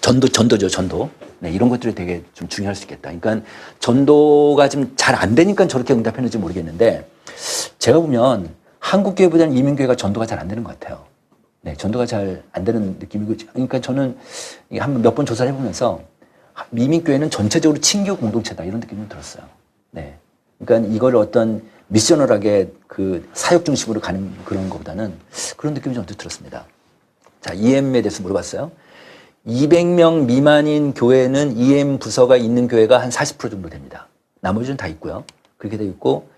전도죠, 전도. 네, 이런 것들이 되게 좀 중요할 수 있겠다. 그러니까 전도가 좀 잘 안 되니까 저렇게 응답했는지 모르겠는데, 제가 보면 한국교회보다는 이민교회가 전도가 잘 안 되는 것 같아요. 네, 전도가 잘 안 되는 느낌이고, 그러니까 저는 한 몇 번 조사를 해보면서 이민교회는 전체적으로 친교 공동체다 이런 느낌이 들었어요. 네, 그러니까 이걸 어떤 미셔널하게 그 사역 중심으로 가는 그런 것보다는 그런 느낌이 좀 들었습니다. 자, EM에 대해서 물어봤어요. 200명 미만인 교회는 EM 부서가 있는 교회가 한 40% 정도 됩니다. 나머지는 다 있고요. 그렇게 되어 있고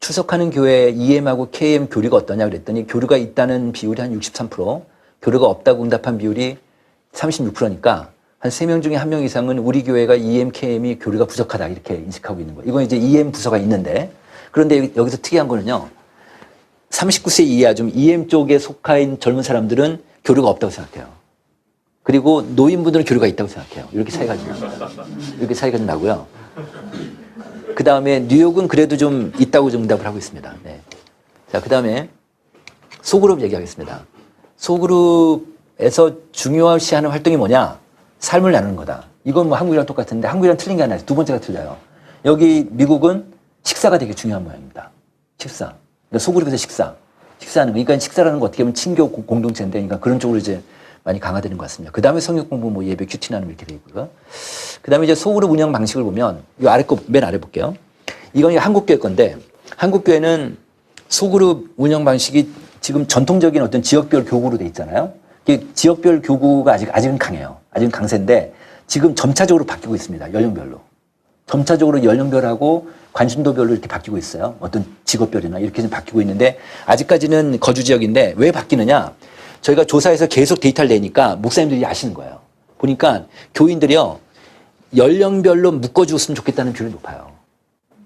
출석하는 교회 EM하고 KM 교류가 어떠냐 그랬더니 교류가 있다는 비율이 한 63%, 교류가 없다고 응답한 비율이 36%니까 한 3명 중에 1명 이상은 우리 교회가 EM, KM이 교류가 부족하다 이렇게 인식하고 있는 거예요. 이건 이제 EM 부서가 있는데, 그런데 여기서 특이한 거는요. 39세 이하 좀 EM 쪽에 속한 젊은 사람들은 교류가 없다고 생각해요. 그리고 노인분들은 교류가 있다고 생각해요. 이렇게 차이가 좀 납니다. 이렇게 차이가 좀 나고요. 그 다음에 뉴욕은 그래도 좀 있다고 응답을 하고 있습니다. 네. 자, 그 다음에 소그룹 얘기하겠습니다. 소그룹에서 중요시하는 활동이 뭐냐? 삶을 나누는 거다. 이건 뭐 한국이랑 똑같은데 한국이랑 틀린 게 하나 있어요. 두 번째가 틀려요. 여기 미국은 식사가 되게 중요한 모양입니다. 식사. 소그룹에서 식사하는 거. 그러니까 식사라는 거 어떻게 보면 친교 공동체인데, 그러니까 그런 쪽으로 이제 많이 강화되는 것 같습니다. 그 다음에 성역 공부, 뭐 예배, 큐티나는 이렇게 되어 있고요. 그 다음에 이제 소그룹 운영 방식을 보면, 이 아래 거, 맨 아래 볼게요. 이건 한국교회 건데, 한국교회는 소그룹 운영 방식이 지금 전통적인 어떤 지역별 교구로 돼 있잖아요. 지역별 교구가 아직은 강해요. 아직은 강세인데, 지금 점차적으로 바뀌고 있습니다. 연령별로. 점차적으로 연령별하고 관심도별로 이렇게 바뀌고 있어요. 어떤 직업별이나 이렇게 좀 바뀌고 있는데, 아직까지는 거주 지역인데, 왜 바뀌느냐? 저희가 조사해서 계속 데이터를 내니까 목사님들이 아시는 거예요. 보니까 교인들이요, 연령별로 묶어주었으면 좋겠다는 비율이 높아요.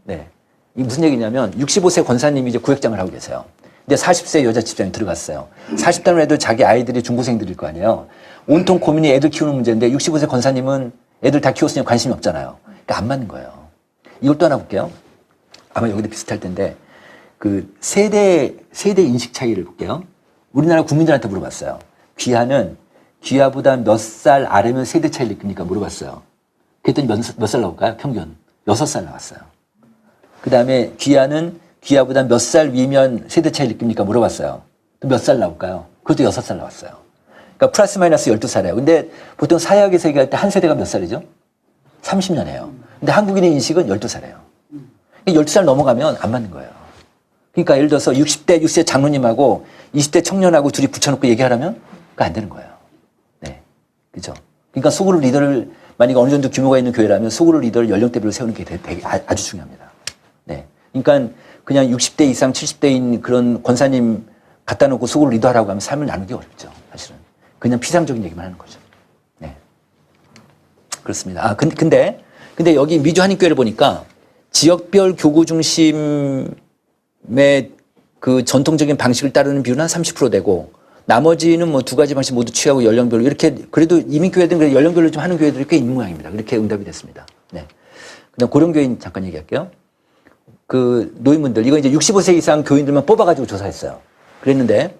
네. 이게 무슨 얘기냐면, 65세 권사님이 이제 구역장을 하고 계세요. 근데 40세 여자 집사람이 들어갔어요. 40대는 애들 자기 아이들이 중고생들일 거 아니에요. 온통 고민이 애들 키우는 문제인데, 65세 권사님은 애들 다 키웠으니 관심이 없잖아요. 그러니까 안 맞는 거예요. 이것도 하나 볼게요. 아마 여기도 비슷할 텐데, 그 세대 인식 차이를 볼게요. 우리나라 국민들한테 물어봤어요. 귀하보다 몇 살 아래면 세대 차이를 느낍니까? 물어봤어요. 그랬더니 몇 살 나올까요? 평균 6살 나왔어요. 그 다음에 귀하보다 몇 살 위면 세대 차이를 느낍니까? 물어봤어요. 또 몇 살 나올까요? 그것도 6살 나왔어요. 그러니까 플러스 마이너스 12살이에요. 근데 보통 사회학에서 얘기할 때 한 세대가 몇 살이죠? 30년이에요. 근데 한국인의 인식은 12살이에요. 12살 넘어가면 안 맞는 거예요. 그러니까 예를 들어서 60대 장로님하고 20대 청년하고 둘이 붙여놓고 얘기하라면 그거 안 되는 거예요. 네. 그죠? 그러니까 소그룹 리더를 만약에 어느 정도 규모가 있는 교회라면 소그룹 리더를 연령대별로 세우는 게 되게 아주 중요합니다. 네. 그러니까 그냥 60대 이상 70대인 그런 권사님 갖다 놓고 소그룹 리더 하라고 하면 삶을 나누기 어렵죠. 사실은. 그냥 피상적인 얘기만 하는 거죠. 네. 그렇습니다. 아, 근데 여기 미주 한인교회를 보니까 지역별 교구 중심의 그 전통적인 방식을 따르는 비율은 한 30% 되고, 나머지는 뭐 두 가지 방식 모두 취하고 연령별로 이렇게, 그래도 이민교회들은 연령별로 좀 하는 교회들이 꽤 있는 모양입니다. 그렇게 응답이 됐습니다. 네. 그다음 고령교인 잠깐 얘기할게요. 그 노인분들, 이거 이제 65세 이상 교인들만 뽑아가지고 조사했어요. 그랬는데,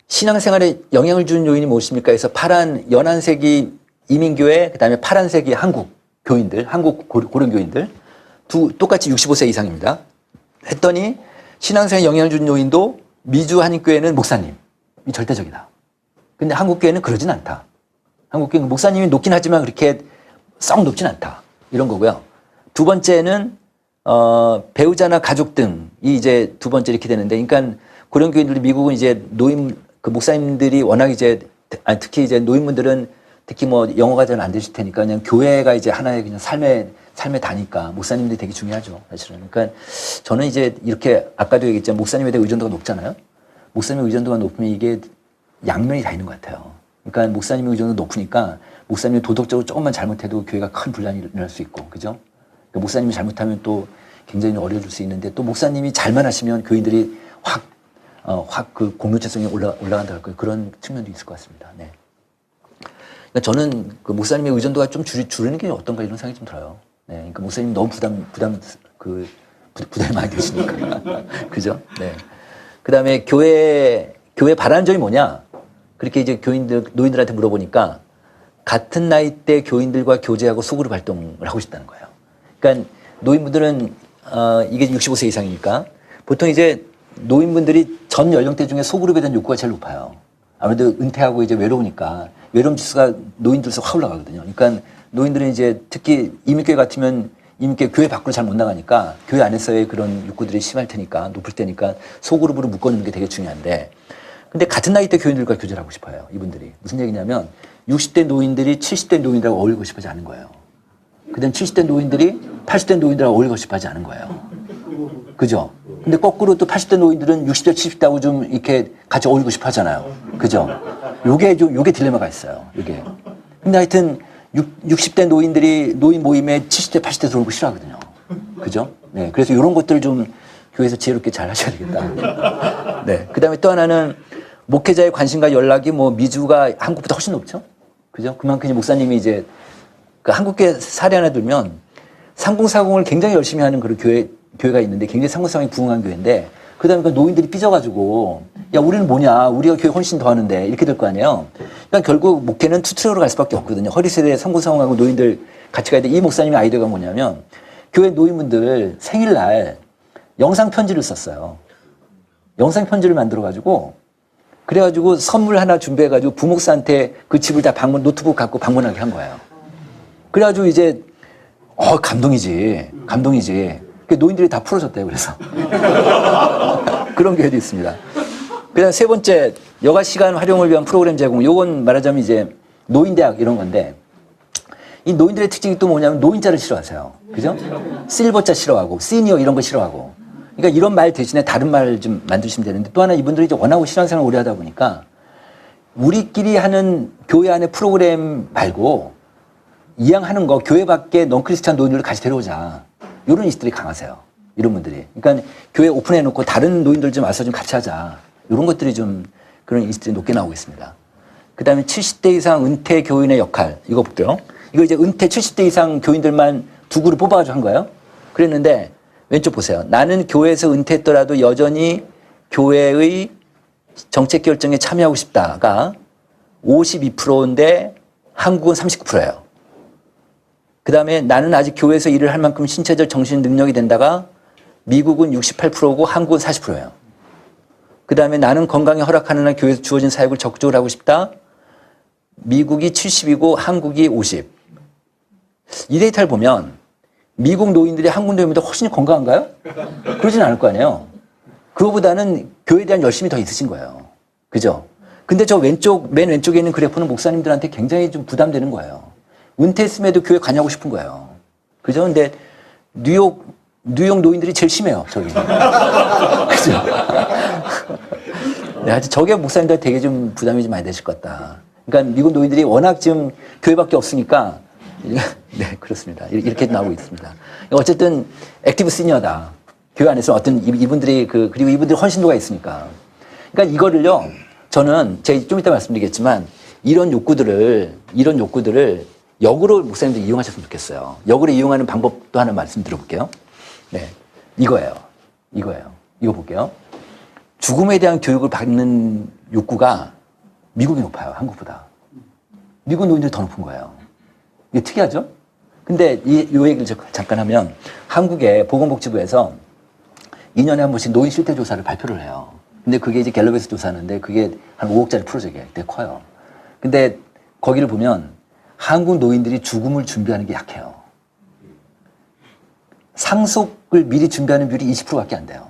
신앙생활에 영향을 준 요인이 무엇입니까? 해서 연한세기 이민교회, 그 다음에 파란세기 한국 교인들, 한국 고령 교인들, 똑같이 65세 이상입니다. 했더니, 신앙생활에 영향을 준 요인도 미주 한인교회는 목사님이 절대적이다. 근데 한국교회는 그러진 않다. 한국교회는 목사님이 높긴 하지만 그렇게 썩 높진 않다. 이런 거고요. 두 번째는, 배우자나 가족 등이 이제 두 번째 이렇게 되는데, 그러니까 고령교인들이 미국은 이제 그 목사님들이 워낙 이제, 특히 이제 노인분들은 특히 뭐 영어가 잘 안 되실 테니까 그냥 교회가 이제 하나의 그냥 삶의 다니까 목사님들이 되게 중요하죠. 사실은. 그러니까 저는 이제 이렇게 아까도 얘기했지만 목사님에 대한 의존도가 높잖아요. 목사님의 의존도가 높으면 이게 양면이 다 있는 것 같아요. 그러니까 목사님의 의존도가 높으니까 목사님이 도덕적으로 조금만 잘못해도 교회가 큰 분란이 일어날 수 있고, 그죠? 그러니까 목사님이 잘못하면 또 굉장히 어려워질 수 있는데 또 목사님이 잘만 하시면 교인들이 확 그 공동체성이 올라간다 할 그런 측면도 있을 것 같습니다. 네. 그러니까 저는 그 목사님의 의존도가 좀 줄이는 게 어떤가 이런 생각이 좀 들어요. 네. 그러니까 목사님 너무 부담이 많이 되시니까. 그죠? 네. 그 다음에 교회 바라는 점이 뭐냐? 그렇게 이제 노인들한테 물어보니까 같은 나이대 교인들과 교제하고 소그룹 활동을 하고 싶다는 거예요. 그러니까 노인분들은, 이게 65세 이상이니까 보통 이제 노인분들이 전 연령대 중에 소그룹에 대한 욕구가 제일 높아요. 아무래도 은퇴하고 이제 외로우니까 외로움 지수가 노인들에서 확 올라가거든요. 그러니까 노인들은 이제 특히 이민교회 같으면 이민교회 교회 밖으로 잘 못 나가니까 교회 안에서의 그런 욕구들이 심할 테니까 높을 테니까 소그룹으로 묶어놓는 게 되게 중요한데, 근데 같은 나이대 교인들과 교제를 하고 싶어요. 이분들이. 무슨 얘기냐면 60대 노인들이 70대 노인들하고 어울리고 싶어 하지 않은 거예요. 그 다음 70대 노인들이 80대 노인들하고 어울리고 싶어 하지 않은 거예요. 그죠? 근데 거꾸로 또 80대 노인들은 60대, 70대하고 좀 이렇게 같이 어울리고 싶어 하잖아요. 그죠? 요게 딜레마가 있어요. 요게. 근데 하여튼 60대 노인 모임에 70대, 80대 들어오는 거 싫어하거든요. 그죠? 네. 그래서 이런 것들을 좀 교회에서 지혜롭게 잘 하셔야 되겠다. 네. 그 다음에 또 하나는 목회자의 관심과 연락이 뭐 미주가 한국보다 훨씬 높죠? 그죠? 그만큼 목사님이 이제 그 한국교회 사례 하나 들면 상공사공을 굉장히 열심히 하는 그런 교회가 있는데 굉장히 상공사공이 부흥한 교회인데 그 다음에 그 노인들이 삐져가지고 야, 우리는 뭐냐? 우리가 교회 훨씬 더 하는데 이렇게 될 거 아니에요? 그러니까 결국 목회는 투트랙으로 갈 수밖에 없거든요. 허리세대 상공사공하고 노인들 같이 가야 돼. 이 목사님의 아이디어가 뭐냐면 교회 노인분들 생일날 영상 편지를 썼어요. 영상 편지를 만들어가지고 그래가지고 선물 하나 준비해가지고 부목사한테 그 집을 다 노트북 갖고 방문하게 한 거예요. 그래가지고 이제 감동이지. 노인들이 다 풀어줬대요. 그래서 그런 교회도 있습니다. 그다음 세 번째, 여가 시간 활용을 위한 프로그램 제공. 요건 말하자면 이제 노인대학 이런 건데 이 노인들의 특징이 또 뭐냐면 노인자를 싫어하세요. 그죠? 실버자 싫어하고 시니어 이런 거 싫어하고. 그러니까 이런 말 대신에 다른 말 좀 만드시면 되는데 또 하나 이분들이 이제 원하고 신앙생활을 오래 하다 보니까 우리끼리 하는 교회 안의 프로그램 말고 이양하는 거 교회 밖에 넌크리스찬 노인들을 같이 데려오자. 이런 이슈들이 강하세요. 이런 분들이. 그러니까 교회 오픈해놓고 다른 노인들 좀 와서 좀 같이 하자. 이런 것들이 좀 그런 이슈들이 높게 나오고 있습니다. 그 다음에 70대 이상 은퇴 교인의 역할. 이거 볼게요. 이거 이제 은퇴 70대 이상 교인들만 두 그룹 뽑아가지고 한 거예요. 그랬는데 왼쪽 보세요. 나는 교회에서 은퇴했더라도 여전히 교회의 정책 결정에 참여하고 싶다가 52%인데 한국은 39%예요. 그 다음에 나는 아직 교회에서 일을 할 만큼 신체적 정신 능력이 된다가 미국은 68%고 한국은 40%예요. 그 다음에 나는 건강에 허락하는 한 교회에서 주어진 사역을 적극적으로 하고 싶다. 미국이 70이고 한국이 50. 이 데이터를 보면 미국 노인들이 한국 노인보다 훨씬 건강한가요? 그러진 않을 거 아니에요. 그거보다는 교회에 대한 열심이 더 있으신 거예요. 그죠? 근데 저 맨 왼쪽에 있는 그래프는 목사님들한테 굉장히 좀 부담되는 거예요. 은퇴했음에도 교회 관여하고 싶은 거예요. 그죠? 근데 뉴욕 노인들이 제일 심해요, 저기. 그죠? 네, 하여튼 저게 목사님들 되게 좀 부담이 좀 많이 되실 것 같다. 그러니까 미국 노인들이 워낙 지금 교회밖에 없으니까, 네, 그렇습니다. 이렇게 나오고 있습니다. 어쨌든 액티브 시니어다. 교회 안에서 어떤 이분들이 그리고 이분들이 헌신도가 있으니까. 그러니까 이거를요, 저는 제가 좀 이따 말씀드리겠지만, 이런 욕구들을 역으로 목사님들 이용하셨으면 좋겠어요. 역으로 이용하는 방법도 하나 말씀드려볼게요. 네. 이거예요. 이거 볼게요. 죽음에 대한 교육을 받는 욕구가 미국이 높아요. 한국보다. 미국 노인들이 더 높은 거예요. 이게 특이하죠? 근데 이 얘기를 잠깐 하면 한국의 보건복지부에서 2년에 한 번씩 노인 실태 조사를 발표를 해요. 근데 그게 이제 갤럽에서 조사하는데 그게 한 5억짜리 프로젝트예요. 되게 커요. 근데 거기를 보면 한국 노인들이 죽음을 준비하는 게 약해요. 상속을 미리 준비하는 비율이 20%밖에 안 돼요.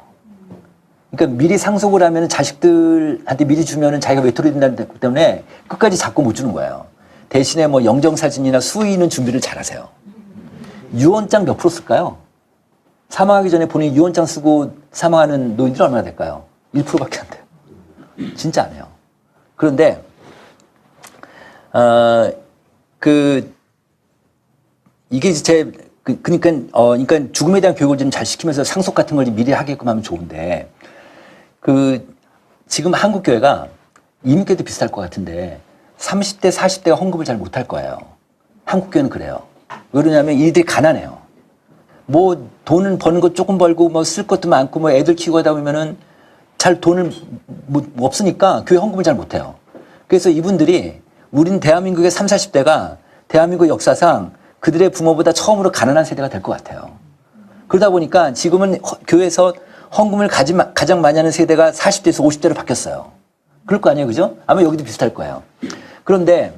그러니까 미리 상속을 하면 자식들한테 미리 주면은 자기가 외톨이 된다는 때문에 끝까지 잡고 못 주는 거예요. 대신에 뭐 영정사진이나 수의는 준비를 잘 하세요. 유언장 몇 프로 쓸까요? 사망하기 전에 본인이 유언장 쓰고 사망하는 노인들은 얼마나 될까요? 1%밖에 안 돼요. 진짜 안 해요. 그런데, 이게 그러니까 죽음에 대한 교육을 좀 잘 시키면서 상속 같은 걸 미리 하게끔 하면 좋은데, 지금 한국 교회가 이민교회도 비슷할 것 같은데, 30대, 40대가 헌금을 잘 못할 거예요. 한국 교회는 그래요. 왜 그러냐면 이들이 가난해요. 뭐 돈은 버는 거 조금 벌고 뭐 쓸 것도 많고 뭐 애들 키우고 하다 보면은 잘 돈을 뭐 없으니까 교회 헌금을 잘 못해요. 그래서 이분들이 우린 대한민국의 30, 40대가 대한민국 역사상 그들의 부모보다 처음으로 가난한 세대가 될 것 같아요. 그러다 보니까 지금은 교회에서 헌금을 가장 많이 하는 세대가 40대에서 50대로 바뀌었어요. 그럴 거 아니에요, 그죠? 아마 여기도 비슷할 거예요. 그런데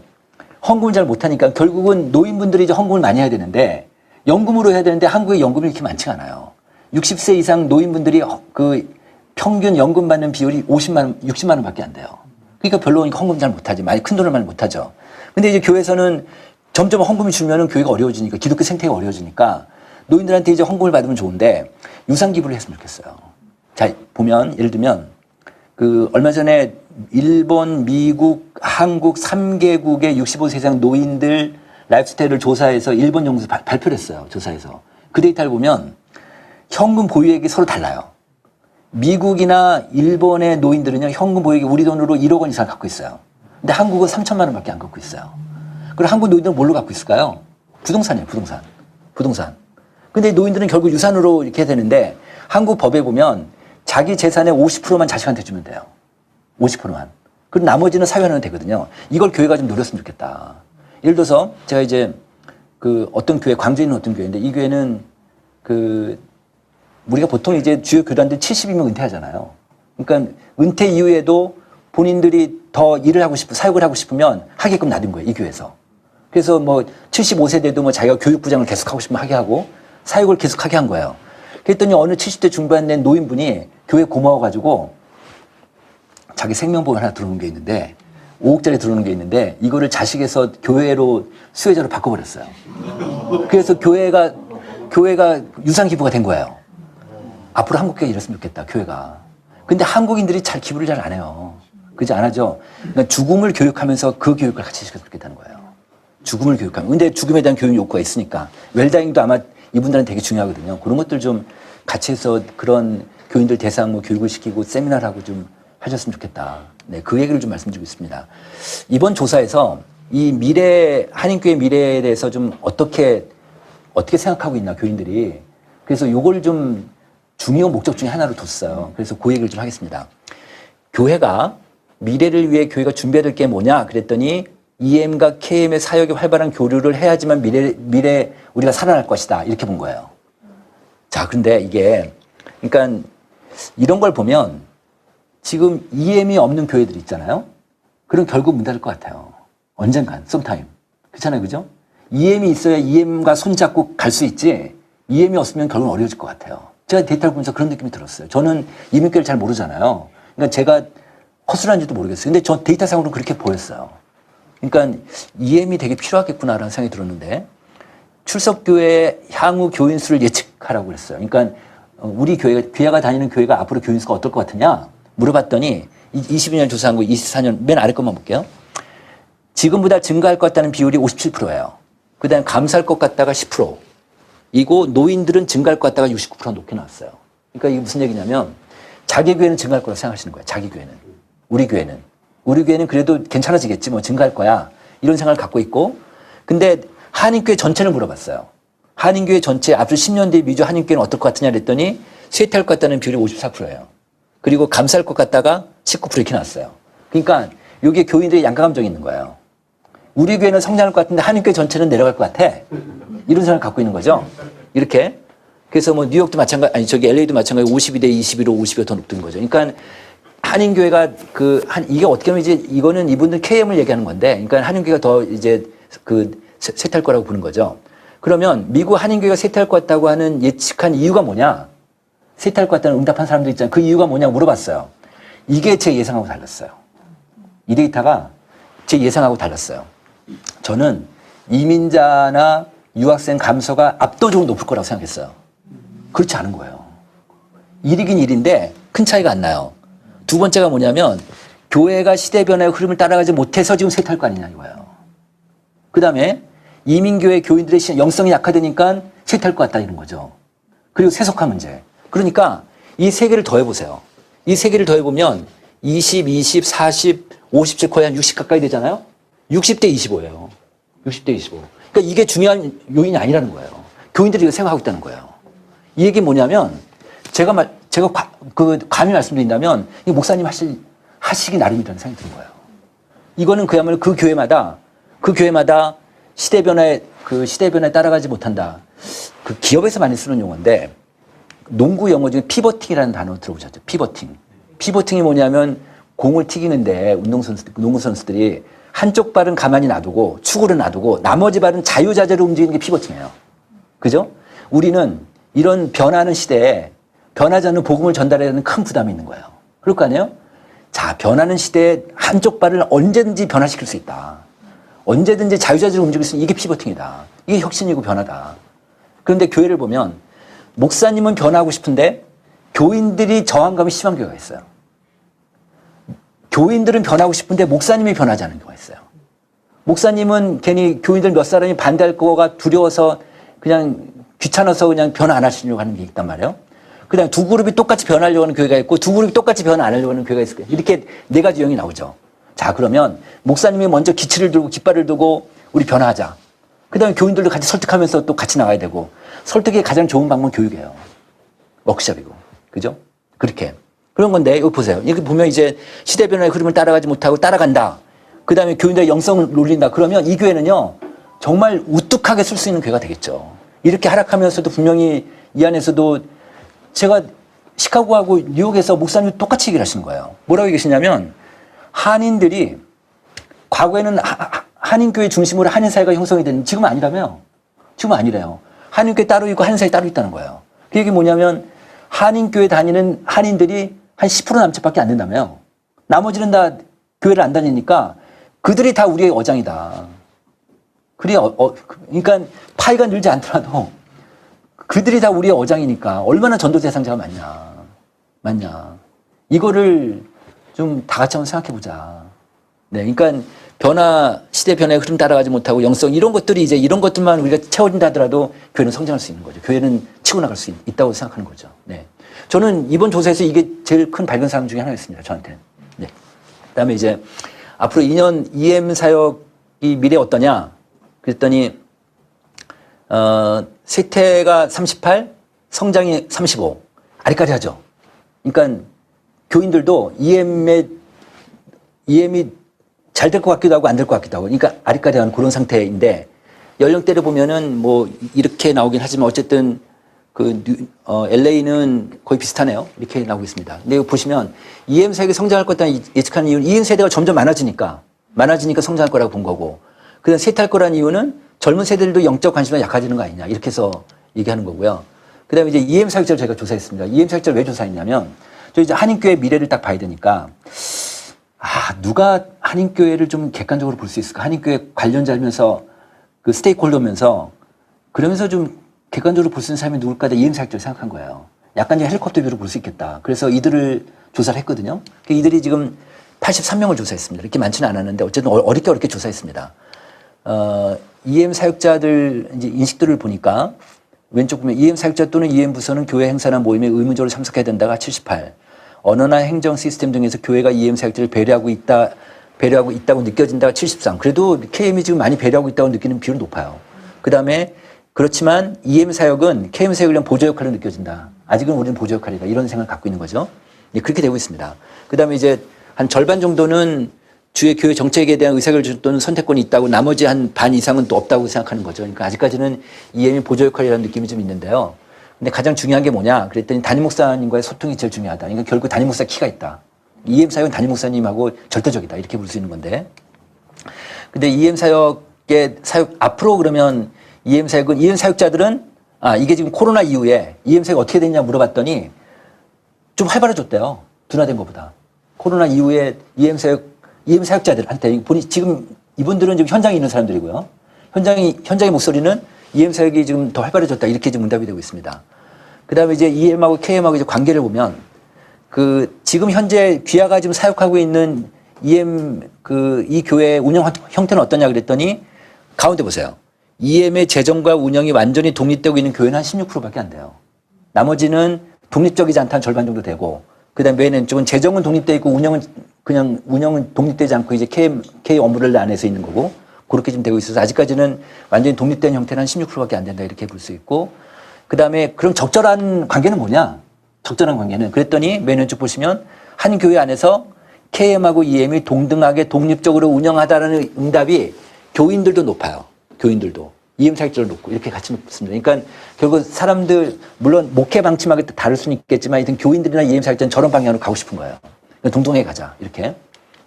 헌금을 잘 못하니까 결국은 노인분들이 이제 헌금을 많이 해야 되는데 연금으로 해야 되는데 한국에 연금이 이렇게 많지가 않아요. 60세 이상 노인분들이 그 평균 연금 받는 비율이 50만 원, 60만 원밖에 안 돼요. 그러니까 별로 헌금 잘 못하지. 많이 큰 돈을 많이 못하죠. 근데 이제 교회에서는 점점 헌금이 줄면은 교회가 어려워지니까 기독교 생태가 어려워지니까 노인들한테 이제 헌금을 받으면 좋은데 유산 기부를 했으면 좋겠어요. 자, 보면 예를 들면 얼마 전에 일본, 미국, 한국 3개국의 65세 이상 노인들 라이프 스타일을 조사해서 일본 연구소 발표를 했어요. 조사해서. 그 데이터를 보면 현금 보유액이 서로 달라요. 미국이나 일본의 노인들은요, 현금 보유액이 우리 돈으로 1억 원 이상 갖고 있어요. 근데 한국은 3천만 원밖에 안 갖고 있어요. 그럼 한국 노인들은 뭘로 갖고 있을까요? 부동산이에요, 부동산. 근데 노인들은 결국 유산으로 이렇게 해야 되는데 한국 법에 보면 자기 재산의 50%만 자식한테 주면 돼요. 50%만. 그리고 나머지는 사회하면 되거든요. 이걸 교회가 좀 노렸으면 좋겠다. 예를 들어서 제가 이제 어떤 교회, 광주에 있는 어떤 교회인데 이 교회는 우리가 보통 이제 주요 교단들 70이면 은퇴하잖아요. 그러니까 은퇴 이후에도 본인들이 더 일을 하고 사역을 하고 싶으면 하게끔 놔둔 거예요, 이 교회에서. 그래서 뭐 75세 돼도 뭐 자기가 교육부장을 계속 하고 싶으면 하게 하고 사역을 계속 하게 한 거예요. 그랬더니 어느 70대 중반 된 노인분이 교회 고마워가지고 자기 생명보험 하나 들어오는 게 있는데 5억짜리 들어오는 게 있는데 이거를 자식에서 교회로 수혜자로 바꿔버렸어요. 그래서 교회가 유산 기부가 된 거예요. 앞으로 한국 교회 이랬으면 좋겠다, 교회가. 근데 한국인들이 잘 기부를 잘 안 해요. 그지 안 하죠? 그러니까 죽음을 교육하면서 그 교육을 같이 시켰으면 좋겠다는 거예요. 죽음을 교육하면. 근데 죽음에 대한 교육 욕구가 있으니까. 웰다잉도 아마 이분들은 되게 중요하거든요. 그런 것들 좀 같이 해서 그런 교인들 대상 교육을 시키고 세미나를 하고 좀 하셨으면 좋겠다. 네, 그 얘기를 좀 말씀드리고 있습니다. 이번 조사에서 이 한인교회 미래에 대해서 좀 어떻게 생각하고 있나, 교인들이. 그래서 요걸 좀 중요 목적 중에 하나로 뒀어요. 그래서 그 얘기를 좀 하겠습니다. 교회가 미래를 위해 교회가 준비해야 될 게 뭐냐 그랬더니 EM과 KM의 사역이 활발한 교류를 해야지만 미래 우리가 살아날 것이다. 이렇게 본 거예요. 자, 그런데 이게 그러니까 이런 걸 보면 지금 EM이 없는 교회들 있잖아요. 그럼 결국 문 닫을 것 같아요. 언젠간, sometime. 그렇잖아요, 그죠? EM이 있어야 EM과 손잡고 갈 수 있지. EM이 없으면 결국 어려워질 것 같아요. 제가 데이터를 보면서 그런 느낌이 들었어요. 저는 이민교회를 잘 모르잖아요. 그러니까 제가 허술한지도 모르겠어요. 근데 저 데이터상으로 그렇게 보였어요. 그러니까 EM이 되게 필요하겠구나라는 생각이 들었는데 출석교회 향후 교인 수를 예측하라고 그랬어요. 그러니까 우리 귀하가 다니는 교회가 앞으로 교인 수가 어떨 것 같으냐 물어봤더니 22년 조사한 거 24년 맨 아래 것만 볼게요. 지금보다 증가할 것 같다는 비율이 57%예요. 그 다음에 감소할 것 같다가 10%. 이고 노인들은 증가할 것 같다가 69% 높게 나왔어요. 그러니까 이게 무슨 얘기냐면 자기 교회는 증가할 거라고 생각하시는 거예요. 자기 교회는. 우리 교회는 그래도 괜찮아지겠지 뭐 증가할 거야. 이런 생각을 갖고 있고 근데 한인교회 전체를 물어봤어요. 한인교회 전체 앞으로 10년 뒤에 미주 한인교회는 어떨 것 같으냐 그랬더니 쇠퇴할 것 같다는 비율이 54%예요. 그리고 감사할 것 같다가 19% 이렇게 나왔어요. 그러니까 이게 교인들의 양가감정이 있는 거예요. 우리 교회는 성장할 것 같은데 한인교회 전체는 내려갈 것 같아. 이런 생각을 갖고 있는 거죠. 이렇게. 그래서 뭐 뉴욕도 마찬가지, 아니 저기 LA도 마찬가지 52대 21로 50이 더 높은 거죠. 그러니까 한인교회가 이게 어떻게 보면 이제 이거는 이분들 KM을 얘기하는 건데, 그러니까 한인교회가 더 이제 쇠퇴할 거라고 보는 거죠. 그러면 미국 한인교회가 쇠퇴할 것 같다고 하는 예측한 이유가 뭐냐? 쇠퇴할 것 같다는 응답한 사람들 있잖아요. 그 이유가 뭐냐 물어봤어요. 이게 제 예상하고 달랐어요. 이 데이터가 제 예상하고 달랐어요. 저는 이민자나 유학생 감소가 압도적으로 높을 거라고 생각했어요. 그렇지 않은 거예요. 일이긴 일인데 큰 차이가 안 나요. 두 번째가 뭐냐면 교회가 시대 변화의 흐름을 따라가지 못해서 지금 쇠퇴할 거 아니냐 이거예요. 그 다음에 이민교회 교인들의 영성이 약화되니까 쇠퇴할 것 같다 이런 거죠. 그리고 세속화 문제. 그러니까 이 세 개를 더해보세요. 이 세 개를 더해보면 20, 20, 40, 50째 거의 한 60 가까이 되잖아요. 60대 25예요. 60대 25. 그러니까 이게 중요한 요인이 아니라는 거예요. 교인들이 이거 생각하고 있다는 거예요. 이 얘기 뭐냐면 제가 감히 말씀드린다면 이 목사님 하시기 나름이라는 생각이 드는 거예요. 이거는 그야말로 그 교회마다 시대 변화에 따라가지 못한다. 그 기업에서 많이 쓰는 용어인데 농구 용어 중에 피버팅이라는 단어 들어보셨죠? 피버팅. 피버팅이 뭐냐면 공을 튀기는데 농구 선수들이 한쪽 발은 가만히 놔두고 축구를 놔두고 나머지 발은 자유자재로 움직이는 게 피버팅이에요. 그죠? 우리는 이런 변하는 시대에 변하지 않는 복음을 전달해야 하는 큰 부담이 있는 거예요. 그럴 거 아니에요? 자, 변하는 시대에 한쪽 발을 언제든지 변화시킬 수 있다. 언제든지 자유자재로 움직일 수 있는 이게 피버팅이다. 이게 혁신이고 변화다. 그런데 교회를 보면 목사님은 변화하고 싶은데 교인들이 저항감이 심한 경우가 있어요. 교인들은 변하고 싶은데 목사님이 변하지 않는 경우가 있어요. 목사님은 괜히 교인들 몇 사람이 반대할 거가 두려워서 그냥 귀찮아서 그냥 변화 안 하시려고 하는 게 있단 말이에요. 그냥 두 그룹이 똑같이 변하려고 하는 교회가 있고 두 그룹이 똑같이 변화 안 하려고 하는 교회가 있을 거예요. 이렇게 네 가지 유형이 나오죠. 자, 그러면 목사님이 먼저 기치를 들고 깃발을 들고 우리 변화하자. 그 다음에 교인들도 같이 설득하면서 또 같이 나가야 되고 설득의 가장 좋은 방법은 교육이에요. 워크숍이고. 그죠? 그렇게. 그런 건데, 여기 보세요. 여기 보면 이제 시대 변화의 흐름을 따라가지 못하고 따라간다. 그 다음에 교인들의 영성을 놀린다. 그러면 이 교회는요, 정말 우뚝하게 쓸 수 있는 교회가 되겠죠. 이렇게 하락하면서도 분명히 이 안에서도 제가 시카고하고 뉴욕에서 목사님이 똑같이 얘기를 하시는 거예요. 뭐라고 얘기하시냐면 한인들이 과거에는 한인교회 중심으로 한인사회가 형성이 됐는데 지금은 아니라며. 지금은 아니래요. 한인교회 따로 있고 한인사회 따로 있다는 거예요. 그 얘기 뭐냐면 한인교회 다니는 한인들이 한 10% 남짓밖에 안 된다며. 나머지는 다 교회를 안 다니니까 그들이 다 우리의 어장이다. 그러니까 파이가 늘지 않더라도 그들이 다 우리의 어장이니까 얼마나 전도 대상자가 많냐. 이거를 좀 다 같이 한번 생각해 보자. 네, 그러니까 시대 변화의 흐름 따라가지 못하고 영성 이런 것들이 이제 이런 것들만 우리가 채워진다 하더라도 교회는 성장할 수 있는 거죠. 교회는 치고 나갈 수 있다고 생각하는 거죠. 네. 저는 이번 조사에서 이게 제일 큰 발견사항 중에 하나였습니다. 저한테는. 네. 그다음에 이제 앞으로 2년 EM 사역이 미래 어떠냐? 그랬더니 쇠퇴가 38, 성장이 35. 아리까리하죠. 그러니까 교인들도 EM이 잘 될 것 같기도 하고 안 될 것 같기도 하고. 그러니까 아리까리한 그런 상태인데 연령대를 보면은 뭐 이렇게 나오긴 하지만 어쨌든 LA는 거의 비슷하네요. 이렇게 나오고 있습니다. 근데 이거 보시면 EM 세대가 성장할 것 같다는 예측하는 이유는 EM 세대가 점점 많아지니까 성장할 거라고 본 거고. 그다음 쇠퇴할 거라는 이유는 젊은 세대들도 영적 관심이 약해지는 거 아니냐. 이렇게 해서 얘기하는 거고요. 그다음에 이제 EM 사역자를 저희가 조사했습니다. EM 사역자를 왜 조사했냐면 저 이제 한인교회 미래를 딱 봐야 되니까 누가 한인교회를 좀 객관적으로 볼 수 있을까? 한인교회 관련자면서 그 스테이크홀더면서 그러면서 좀 객관적으로 볼 수 있는 사람이 누굴까? EM 사역자를 생각한 거예요. 약간 이제 헬리콥터 뷰로 볼 수 있겠다. 그래서 이들을 조사를 했거든요. 이들이 지금 83명을 조사했습니다. 이렇게 많지는 않았는데 어쨌든 어렵게 조사했습니다. EM 사역자들 이제 인식들을 보니까 왼쪽 보면 EM 사역자 또는 EM 부서는 교회 행사나 모임에 의무적으로 참석해야 된다가 78. 언어나 행정 시스템 등에서 교회가 EM 사역자를 배려하고 있다고 느껴진다가 73. 그래도 KM이 지금 많이 배려하고 있다고 느끼는 비율은 높아요. 그 다음에 그렇지만 EM 사역은 KM 사역이랑 보조 역할로 느껴진다. 아직은 우리는 보조 역할이다. 이런 생각을 갖고 있는 거죠. 예, 그렇게 되고 있습니다. 그 다음에 이제 한 절반 정도는 주의 교회 정책에 대한 의사결정 또는 선택권이 있다고 나머지 한 반 이상은 또 없다고 생각하는 거죠. 그러니까 아직까지는 EM이 보조 역할이라는 느낌이 좀 있는데요. 근데 가장 중요한 게 뭐냐? 그랬더니 담임 목사님과의 소통이 제일 중요하다. 그러니까 결국 담임 목사 키가 있다. EM 사역은 담임 목사님하고 절대적이다. 이렇게 볼 수 있는 건데. 근데 EM 사역의 사역 앞으로 그러면 EM 사역자들은 이게 지금 코로나 이후에 EM 사역 어떻게 됐냐 물어봤더니 좀 활발해졌대요. 둔화된 것보다. 코로나 이후에 EM 사역자들한테 지금 이분들은 지금 현장에 있는 사람들이고요. 현장의 목소리는 EM 사역이 지금 더 활발해졌다. 이렇게 지금 응답이 되고 있습니다. 그 다음에 이제 EM하고 KM하고 이제 관계를 보면 지금 현재 귀하가 지금 사역하고 있는 EM 이 교회의 운영 형태는 어떠냐 그랬더니 가운데 보세요. EM의 재정과 운영이 완전히 독립되고 있는 교회는 한 16%밖에 안 돼요. 나머지는 독립적이지 않다는 절반 정도 되고, 그 다음에 외에는 쪽은 재정은 독립되어 있고 운영은 독립되지 않고 이제 K 엄브렐라 안에서 있는 거고, 그렇게 좀 되고 있어서 아직까지는 완전히 독립된 형태는 한 16%밖에 안 된다. 이렇게 볼 수 있고, 그 다음에 그럼 적절한 관계는 뭐냐? 적절한 관계는. 그랬더니 맨 왼쪽 보시면 한 교회 안에서 KM하고 EM이 동등하게 독립적으로 운영하다라는 응답이 교인들도 높아요. 교인들도. EM 사역자도 높고 이렇게 같이 높습니다. 그러니까 결국 사람들 물론 목회 방침하고 다를 수는 있겠지만 하여튼 교인들이나 EM 사역자는 저런 방향으로 가고 싶은 거예요. 동등하게 가자. 이렇게.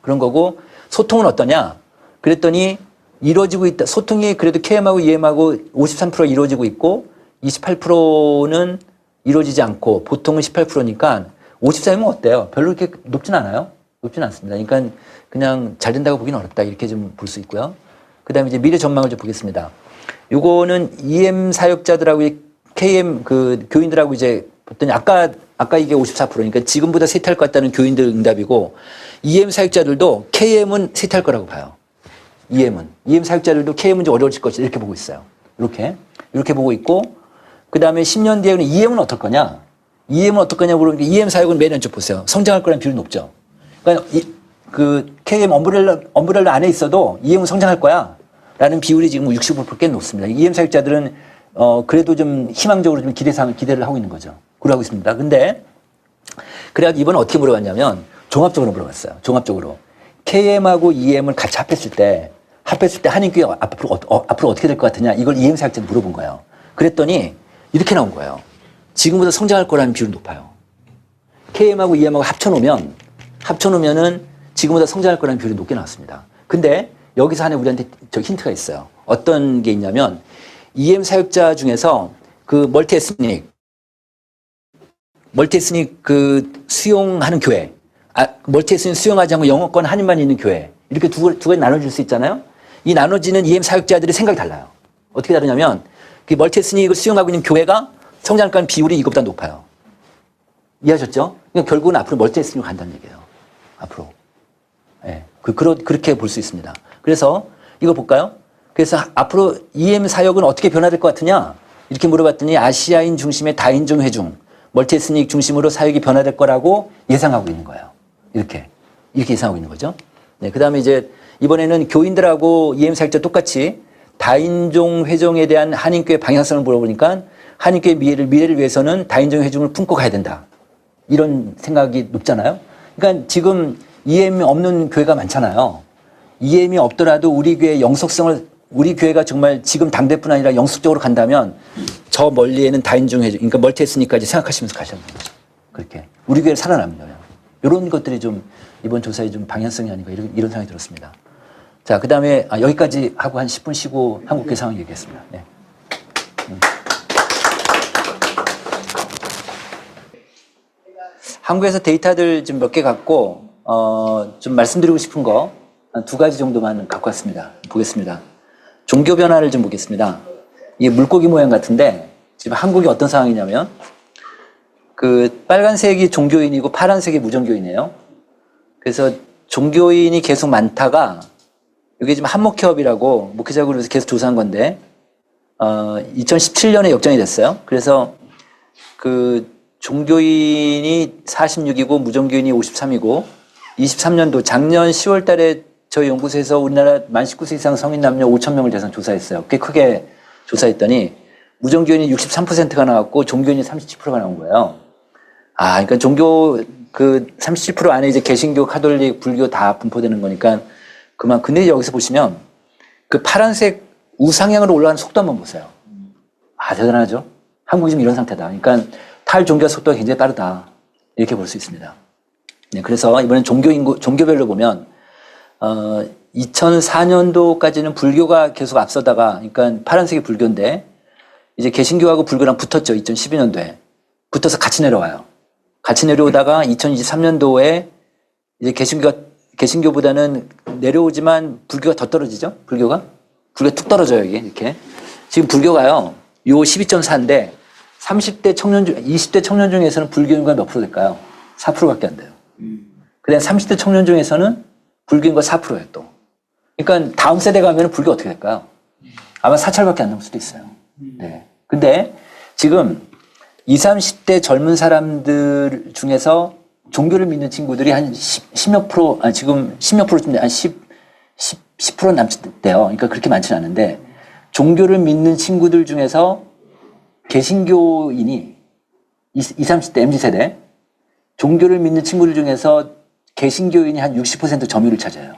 그런 거고 소통은 어떠냐? 그랬더니 이루어지고 있다. 소통이 그래도 KM하고 EM하고 53% 이루어지고 있고 28%는 이루어지지 않고 보통은 18%니까 54면 어때요? 별로 그렇게 높진 않아요? 높진 않습니다. 그러니까 그냥 잘 된다고 보기는 어렵다. 이렇게 좀 볼 수 있고요. 그 다음에 이제 미래 전망을 좀 보겠습니다. 요거는 EM 사역자들하고 KM 교인들하고 이제 봤더니 아까 이게 54%니까 지금보다 쇠퇴할 것 같다는 교인들 응답이고 EM 사역자들도 KM은 쇠퇴할 거라고 봐요. EM 사역자들도 KM은 좀 어려워질 것이다. 이렇게 보고 있어요. 이렇게 보고 있고 그 다음에 10년 뒤에는 EM은 어떨 거냐? EM은 어떨 거냐 물어보니까 EM 사역은 매년 좀 보세요. 성장할 거라는 비율이 높죠. 그러니까 KM 엄브렐라 안에 있어도 EM은 성장할 거야. 라는 비율이 지금 65%꽤 높습니다. EM 사역자들은, 그래도 좀 희망적으로 좀 기대를 하고 있는 거죠. 그러고 있습니다. 근데, 그래가지고 이번에 어떻게 물어봤냐면, 종합적으로 물어봤어요. 종합적으로. KM하고 EM을 같이 합했을 때 한인교회 앞으로 어떻게 될 것 같으냐? 이걸 EM 사역자한테 물어본 거예요. 그랬더니, 이렇게 나온 거예요. 지금보다 성장할 거라는 비율이 높아요. KM하고 EM하고 합쳐놓으면은 지금보다 성장할 거라는 비율이 높게 나왔습니다. 근데 여기서 하나 우리한테 힌트가 있어요. 어떤 게 있냐면 EM 사역자 중에서 멀티에스닉 수용하는 교회, 멀티에스닉 수용하지 않고 영어권 한인만 있는 교회 이렇게 두 가지 나눠질 수 있잖아요. 이 나눠지는 EM 사역자들의 생각이 달라요. 어떻게 다르냐면 그 멀티에스닉을 수용하고 있는 교회가 성장할 거라는 비율이 이것보다 높아요. 이해하셨죠? 그러니까 결국은 앞으로 멀티에스닉으로 간다는 얘기예요. 앞으로. 예. 그렇게 볼 수 있습니다. 그래서 이거 볼까요? 그래서 앞으로 EM 사역은 어떻게 변화될 것 같으냐? 이렇게 물어봤더니 아시아인 중심의 다인종 회중, 멀티에스닉 중심으로 사역이 변화될 거라고 예상하고 있는 거예요. 이렇게 예상하고 있는 거죠. 네. 그 다음에 이제 이번에는 교인들하고 EM 사역자 똑같이 다인종 회중에 대한 한인교회 방향성을 물어보니까 한인교회 미래를 위해서는 다인종 회중을 품고 가야 된다. 이런 생각이 높잖아요. 그러니까 지금 EM이 없는 교회가 많잖아요. EM이 없더라도 우리 교회의 우리 교회가 정말 지금 당대뿐 아니라 영속적으로 간다면 저 멀리에는 다인종 회중, 그러니까 멀티에스닉까지 생각하시면서 가셔야 됩니다. 그렇게. 우리 교회를 살아남는 거예요. 이런 것들이 좀 이번 조사의 좀 방향성이 아닌가 이런 생각이 들었습니다. 자, 그 다음에 여기까지 하고 한 10분 쉬고 한국교회 상황 얘기했습니다. 네. 한국에서 데이터들 좀 몇 개 갖고 좀 말씀드리고 싶은 거 한 2가지 정도만 갖고 왔습니다. 보겠습니다. 종교 변화를 좀 보겠습니다. 이게 물고기 모양 같은데 지금 한국이 어떤 상황이냐면 빨간색이 종교인이고 파란색이 무종교인이에요. 그래서 종교인이 계속 많다가 이게 지금 한목협이라고 목회자국으로 계속 조사한 건데 2017년에 역정이 됐어요. 그래서 종교인이 46이고 무종교인이 53이고 23년도 작년 10월 달에 저희 연구소에서 우리나라 만 19세 이상 성인 남녀 5,000명을 대상 조사했어요. 꽤 크게 조사했더니 무종교인이 63%가 나왔고 종교인이 37%가 나온 거예요. 그러니까 종교 그 37% 안에 이제 개신교, 카톨릭, 불교 다 분포되는 거니까 그만. 근데 여기서 보시면 그 파란색 우상향으로 올라가는 속도 한번 보세요. 대단하죠? 한국이 지금 이런 상태다. 그러니까 탈종교 속도가 굉장히 빠르다. 이렇게 볼 수 있습니다. 네, 그래서 이번엔 종교별로 보면 2004년도까지는 불교가 계속 앞서다가, 그러니까 파란색이 불교인데 이제 개신교하고 불교랑 붙었죠. 2012년도에 붙어서 같이 내려와요. 같이 내려오다가 2023년도에 이제 개신교보다는 내려오지만 불교가 더 떨어지죠. 불교가 툭 떨어져요. 이게 이렇게. 지금 불교가요, 요 12.4인데 30대 청년 중, 20대 청년 중에서는 불교인구가 몇 프로 될까요? 4%밖에 안 돼요. 그다음 30대 청년 중에서는 불교인구가 4%예요, 또. 그러니까 다음 세대 가면 불교 어떻게 될까요? 아마 사찰밖에 안 남을 수도 있어요. 네. 근데 지금 20, 30대 젊은 사람들 중에서 종교를 믿는 친구들이 한 10몇 프로, 지금 10몇 프로쯤, 한 10% 남짓돼요. 그러니까 그렇게 많지는 않은데, 종교를 믿는 친구들 중에서 개신교인이 20, 30대 MZ세대, 종교를 믿는 친구들 중에서 개신교인이 한 60% 점유율을 차지해요.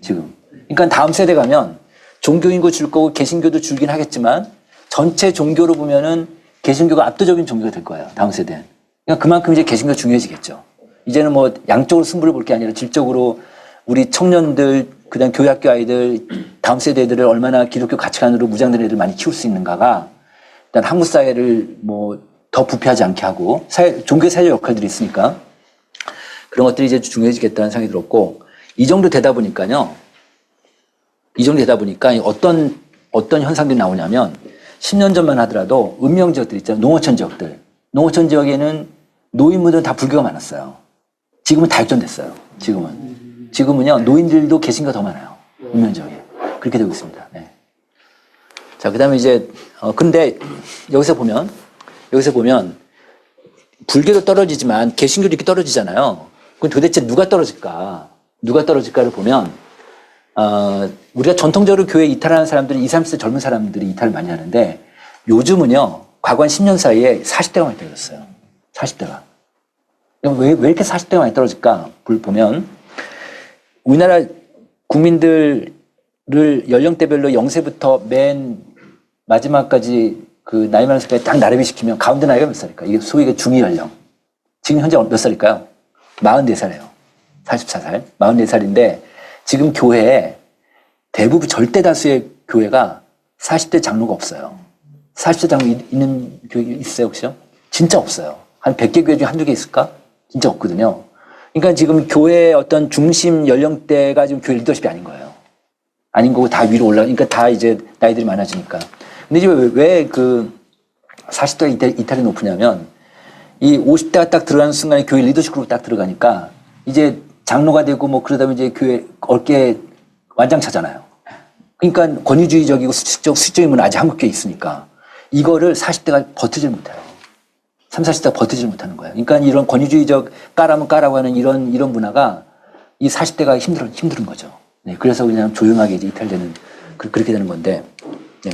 지금. 그러니까 다음 세대 가면 종교인구 줄 거고 개신교도 줄긴 하겠지만 전체 종교로 보면은 개신교가 압도적인 종교가 될 거예요. 다음 세대는. 그러니까 그만큼 이제 개신교가 중요해지겠죠. 이제는 뭐 양쪽으로 승부를 볼 게 아니라 질적으로 우리 청년들, 그다음 교회학교 아이들, 다음 세대 애들을 얼마나 기독교 가치관으로 무장된 애들 많이 키울 수 있는가가 일단 한국 사회를 뭐 더 부패하지 않게 하고 종교 사회 역할들이 있으니까 그런 것들이 이제 중요해지겠다는 생각이 들었고, 이 정도 되다 보니까 어떤 현상들이 나오냐면 10년 전만 하더라도 읍명 지역들 있잖아요. 농어촌 지역들. 농어촌 지역에는 노인분들은 다 불교가 많았어요. 지금은 다 역전됐어요. 지금은요, 노인들도 개신교가 더 많아요. 읍명 지역에. 그렇게 되고 있습니다. 네. 자, 그 다음에 이제, 근데 여기서 보면 불교도 떨어지지만 개신교도 이렇게 떨어지잖아요. 그럼 도대체 누가 떨어질까를 보면, 우리가 전통적으로 교회 이탈하는 사람들이 20, 30대 젊은 사람들이 이탈을 많이 하는데 요즘은요, 과거 한 10년 사이에 40대가 많이 떨어졌어요. 40대가. 왜 이렇게 40대가 많이 떨어질까? 보면 우리나라 국민들을 연령대별로 0세부터 맨 마지막까지 그 나이 많은 세까지 딱 나래비 시키면 가운데 나이가 몇 살일까? 이게 소위 중위 연령. 지금 현재 몇 살일까요? 44살이에요. 44살. 44살인데 지금 교회에 대부분 절대 다수의 교회가 40대 장로가 없어요. 40대 장로 있는 교회 있어요, 혹시요? 진짜 없어요. 한 100개 교회 중에 한두 개 있을까? 진짜 없거든요. 그러니까 지금 교회의 어떤 중심 연령대가 지금 교회 리더십이 아닌 거예요. 아닌 거고 다 위로 그러니까 다 이제 나이들이 많아지니까. 근데 이제 왜 그 40대가 이탈이 높으냐면 이 50대가 딱 들어가는 순간에 교회 리더십 그룹 딱 들어가니까 이제 장로가 되고 뭐 그러다 보면 이제 교회 어깨 완장차잖아요. 그러니까 권위주의적이고 수직적인 문화 아직 한국교회에 있으니까 이거를 40대가 버티질 못해요. 30, 40대가 버티질 못하는 거예요. 그러니까 이런 권위주의적 까라면 까라고 하는 이런 문화가 이 40대가 힘든 거죠. 네, 그래서 그냥 조용하게 이제 이탈되는 그렇게 되는 건데, 네,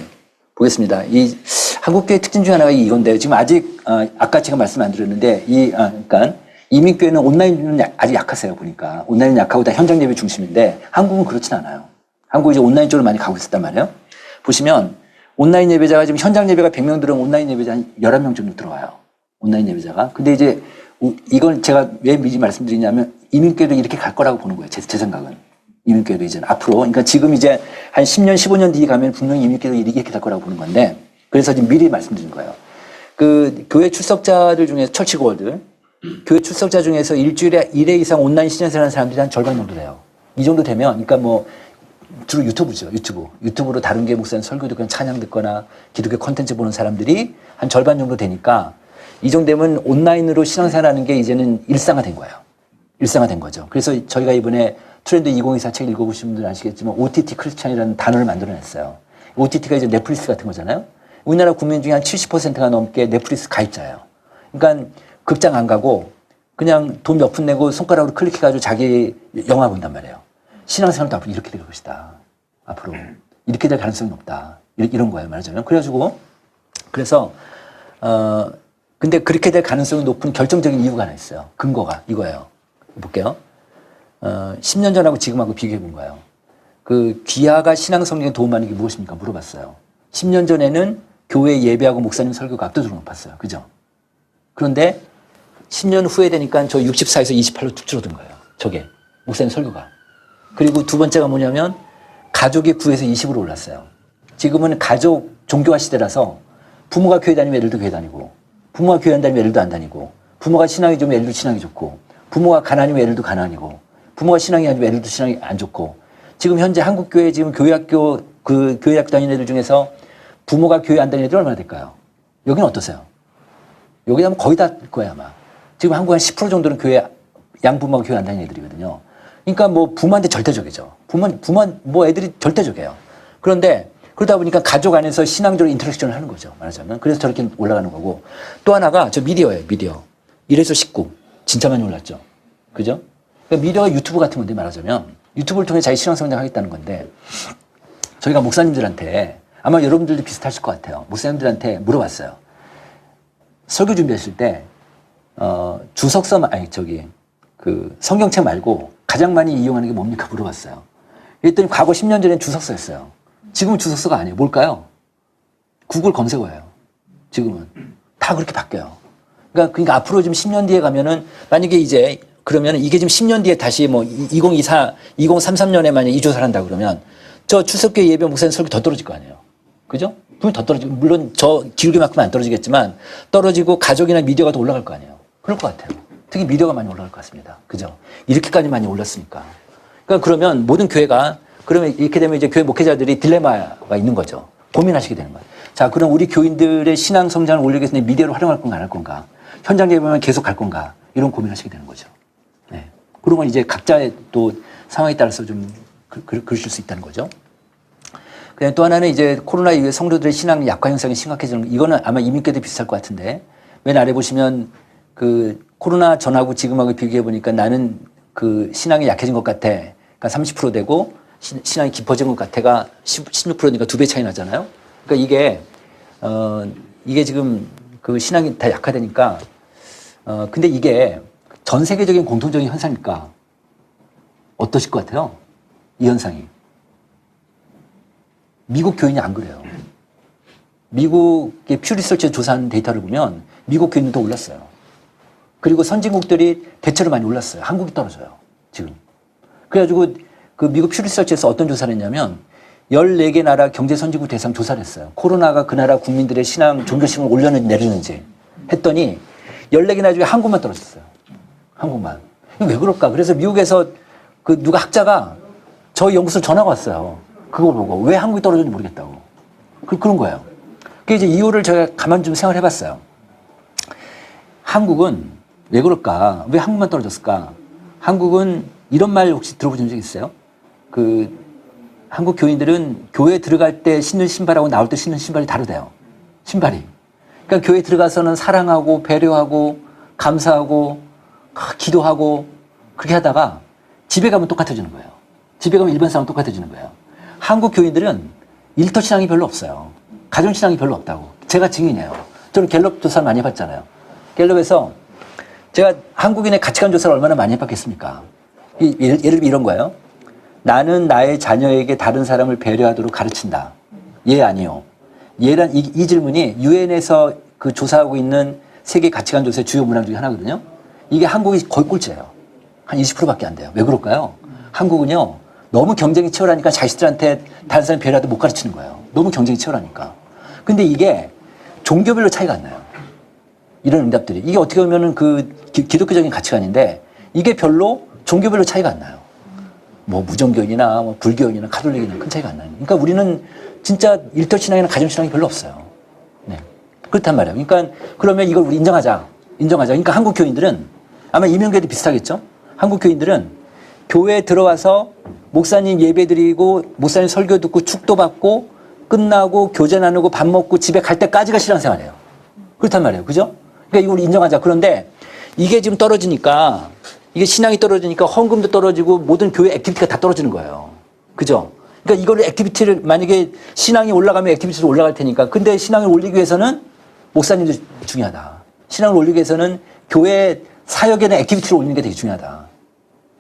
보겠습니다. 이 한국교회 특징 중 하나가 이건데요. 지금 아직 아까 제가 말씀 안 드렸는데 그러니까 이민교회는 온라인은 아직 약하세요. 보니까 온라인은 약하고 다 현장 예배 중심인데 한국은 그렇진 않아요. 한국이 이제 온라인 쪽으로 많이 가고 있었단 말이에요. 보시면 온라인 예배자가 지금 현장 예배가 100명 들어오면 온라인 예배자 한 11명 정도 들어와요. 온라인 예배자가. 근데 이제 이걸 제가 왜 미리 말씀드리냐면 이민교회도 이렇게 갈 거라고 보는 거예요. 제 생각은. 이민교회도 이제 앞으로. 그러니까 지금 이제 한 10년, 15년 뒤에 가면 분명히 이민교회도 이렇게 될 거라고 보는 건데 그래서 지금 미리 말씀드린 거예요. 그 교회 출석자들 중에서 철치고월들 교회 출석자 중에서 일주일에 1회 이상 온라인 신앙생활 하는 사람들이 한 절반 정도 돼요. 이 정도 되면, 그러니까 뭐, 주로 유튜브죠, 유튜브로 다른 교 목사님 설교 듣거나 찬양 듣거나 기독교 콘텐츠 보는 사람들이 한 절반 정도 되니까 이 정도 되면 온라인으로 신앙생활 하는 게 이제는 일상화된 거예요. 일상화된 거죠. 그래서 저희가 이번에 트렌드 2024 책 읽어보신 분들은 아시겠지만 OTT 크리스찬이라는 단어를 만들어냈어요. OTT가 이제 넷플릭스 같은 거잖아요. 우리나라 국민 중에 한 70%가 넘게 넷플릭스 가입자예요. 그러니까 극장 안 가고 그냥 돈 몇 푼 내고 손가락으로 클릭해가지고 자기 영화 본단 말이에요. 신앙생활도 앞으로 이렇게 될 것이다. 앞으로 이렇게 될 가능성이 높다. 이런 거예요, 말하자면. 그래가지고 그래서 근데 그렇게 될 가능성이 높은 결정적인 이유가 하나 있어요. 근거가 이거예요. 볼게요. 10년 전하고 지금하고 비교해 본 거예요. 그 귀하가 신앙 성장에 도움받는 게 무엇입니까? 물어봤어요. 10년 전에는 교회 예배하고 목사님 설교가 압도적으로 높았어요. 그죠? 그런데 10년 후에 되니까 저 64에서 28로 툭 줄어든 거예요. 저게 목사님 설교가. 그리고 두 번째가 뭐냐면 가족이 9에서 20으로 올랐어요. 지금은 가족 종교화 시대라서 부모가 교회 다니면 애들도 교회 다니고, 부모가 교회 안 다니면 애들도 안 다니고, 부모가 신앙이 좋으면 애들도 신앙이 좋고, 부모가 가난이면 애들도 가난이고, 부모가 신앙이 아니면 애들도 신앙이 안 좋고. 지금 현재 한국 교회 지금 교회학교 교회학교 다니는 애들 중에서 부모가 교회 안 다니는 애들 얼마나 될까요? 여기는 어떠세요? 여기 하면 거의 다 거예요 아마. 지금 한국 한 10% 정도는 교회 양부모가 교회 안 다니는 애들이거든요. 그러니까 뭐 부모한테 절대적이죠. 부모 뭐 애들이 절대적이에요. 그런데 그러다 보니까 가족 안에서 신앙적으로 인터랙션을 하는 거죠. 말하자면. 그래서 저렇게 올라가는 거고. 또 하나가 저 미디어예요. 미디어. 1에서 19. 진짜 많이 올랐죠. 그죠? 그러니까 미디어가 유튜브 같은 건데 말하자면 유튜브를 통해 자기 신앙 성장하겠다는 건데 저희가 목사님들한테 아마 여러분들도 비슷하실 것 같아요. 목사님들한테 물어봤어요. 설교 준비하실 때 그 성경책 말고 가장 많이 이용하는 게 뭡니까 물어봤어요. 그랬더니 과거 10년 전엔 주석서였어요. 지금은 주석서가 아니에요. 뭘까요? 구글 검색어예요. 지금은 다 그렇게 바뀌어요. 그러니까 앞으로 지금 10년 뒤에 가면은 만약에 이제 그러면 이게 지금 10년 뒤에 다시 뭐 2024, 2033년에 만약에 이조사를 한다 그러면 저 출석교회 예배 목사님 설교 더 떨어질 거 아니에요. 그죠? 분명히 더 떨어지고, 물론 저 기울기만큼은 안 떨어지겠지만 떨어지고 가족이나 미디어가 더 올라갈 거 아니에요. 그럴 것 같아요. 특히 미디어가 많이 올라갈 것 같습니다. 그죠? 이렇게까지 많이 올랐으니까. 그러니까 그러면 모든 교회가 그러면 이렇게 되면 이제 교회 목회자들이 딜레마가 있는 거죠. 고민하시게 되는 거예요. 자, 그럼 우리 교인들의 신앙 성장을 올리기 위해서 미디어를 활용할 건가 안 할 건가? 현장 예배만 계속 갈 건가? 이런 고민하시게 되는 거죠. 네. 그런 건 이제 각자의 또 상황에 따라서 좀 그러실 수 있다는 거죠. 그다음에 또 하나는 이제 코로나 이후에 성도들의 신앙 약화 현상이 심각해지는 거. 이거는 아마 이민께도 비슷할 것 같은데 맨 아래 보시면 그 코로나 전하고 지금하고 비교해 보니까 나는 그 신앙이 약해진 것 같아. 그러니까 30% 되고 신앙이 깊어진 것 같아가 16%니까 2배 차이 나잖아요. 그러니까 이게 지금 그 신앙이 다 약화되니까 근데 이게 전 세계적인 공통적인 현상일까? 어떠실 것 같아요? 이 현상이. 미국 교인이 안 그래요. 미국의 퓨 리서치에 조사한 데이터를 보면 미국 교인도 올랐어요. 그리고 선진국들이 대체로 많이 올랐어요. 한국이 떨어져요. 지금. 그래가지고 그 미국 퓨 리서치에서 어떤 조사를 했냐면 14개 나라 경제 선진국 대상 조사를 했어요. 코로나가 그 나라 국민들의 신앙, 종교심을 올려는지 내리는지 했더니 14개 나라 중에 한국만 떨어졌어요. 한국만. 이거 왜 그럴까? 그래서 미국에서 그 누가 학자가 저희 연구소에 전화가 왔어요. 그걸 보고 왜 한국이 떨어졌는지 모르겠다고. 그런 거예요. 그 이제 이유를 제가 가만히 좀 생각을 해봤어요. 한국은 왜 그럴까? 왜 한국만 떨어졌을까? 한국은 이런 말 혹시 들어보신 적 있어요? 그 한국 교인들은 교회 들어갈 때 신는 신발하고 나올 때 신는 신발이 다르대요. 신발이. 그러니까 교회 들어가서는 사랑하고 배려하고 감사하고 기도하고 그렇게 하다가 집에 가면 똑같아지는 거예요. 집에 가면 일반 사람 똑같아지는 거예요. 한국 교인들은 일터 신앙이 별로 없어요. 가정 신앙이 별로 없다고. 제가 증인이에요. 저는 갤럽 조사를 많이 해봤잖아요. 갤럽에서 제가 한국인의 가치관 조사를 얼마나 많이 해봤겠습니까? 예를 들면 이런 거예요. 나는 나의 자녀에게 다른 사람을 배려하도록 가르친다. 예, 아니요. 얘란 이 질문이 유엔에서 그 조사하고 있는 세계 가치관 조사의 주요 문항 중에 하나거든요. 이게 한국이 거의 꼴찌예요. 한 20%밖에 안 돼요. 왜 그럴까요? 한국은요. 너무 경쟁이 치열하니까 자식들한테 다른 사람 배려하도 못 가르치는 거예요. 너무 경쟁이 치열하니까. 근데 이게 종교별로 차이가 안 나요. 이런 응답들이. 이게 어떻게 보면은 그 기독교적인 가치관인데 이게 별로 종교별로 차이가 안 나요. 뭐 무정교인이나 뭐 불교인이나 가톨릭이나 큰 차이가 안 나요. 그러니까 우리는 진짜 일터 신앙이나 가정 신앙이 별로 없어요. 네. 그렇단 말이에요. 그러니까 그러면 이걸 우리 인정하자. 그러니까 한국 교인들은 아마 이명교회도 비슷하겠죠? 한국 교인들은 교회에 들어와서 목사님 예배 드리고 목사님 설교 듣고 축도 받고 끝나고 교제 나누고 밥 먹고 집에 갈 때까지가 신앙생활이에요. 그렇단 말이에요. 그죠? 그러니까 이걸 인정하자. 그런데 이게 지금 떨어지니까 이게 신앙이 떨어지니까 헌금도 떨어지고 모든 교회 액티비티가 다 떨어지는 거예요. 그죠? 그러니까 이거를 액티비티를 만약에 신앙이 올라가면 액티비티도 올라갈 테니까. 근데 신앙을 올리기 위해서는 목사님도 중요하다. 신앙을 올리기 위해서는 교회 사역에 대한 액티비티를 올리는 게 되게 중요하다.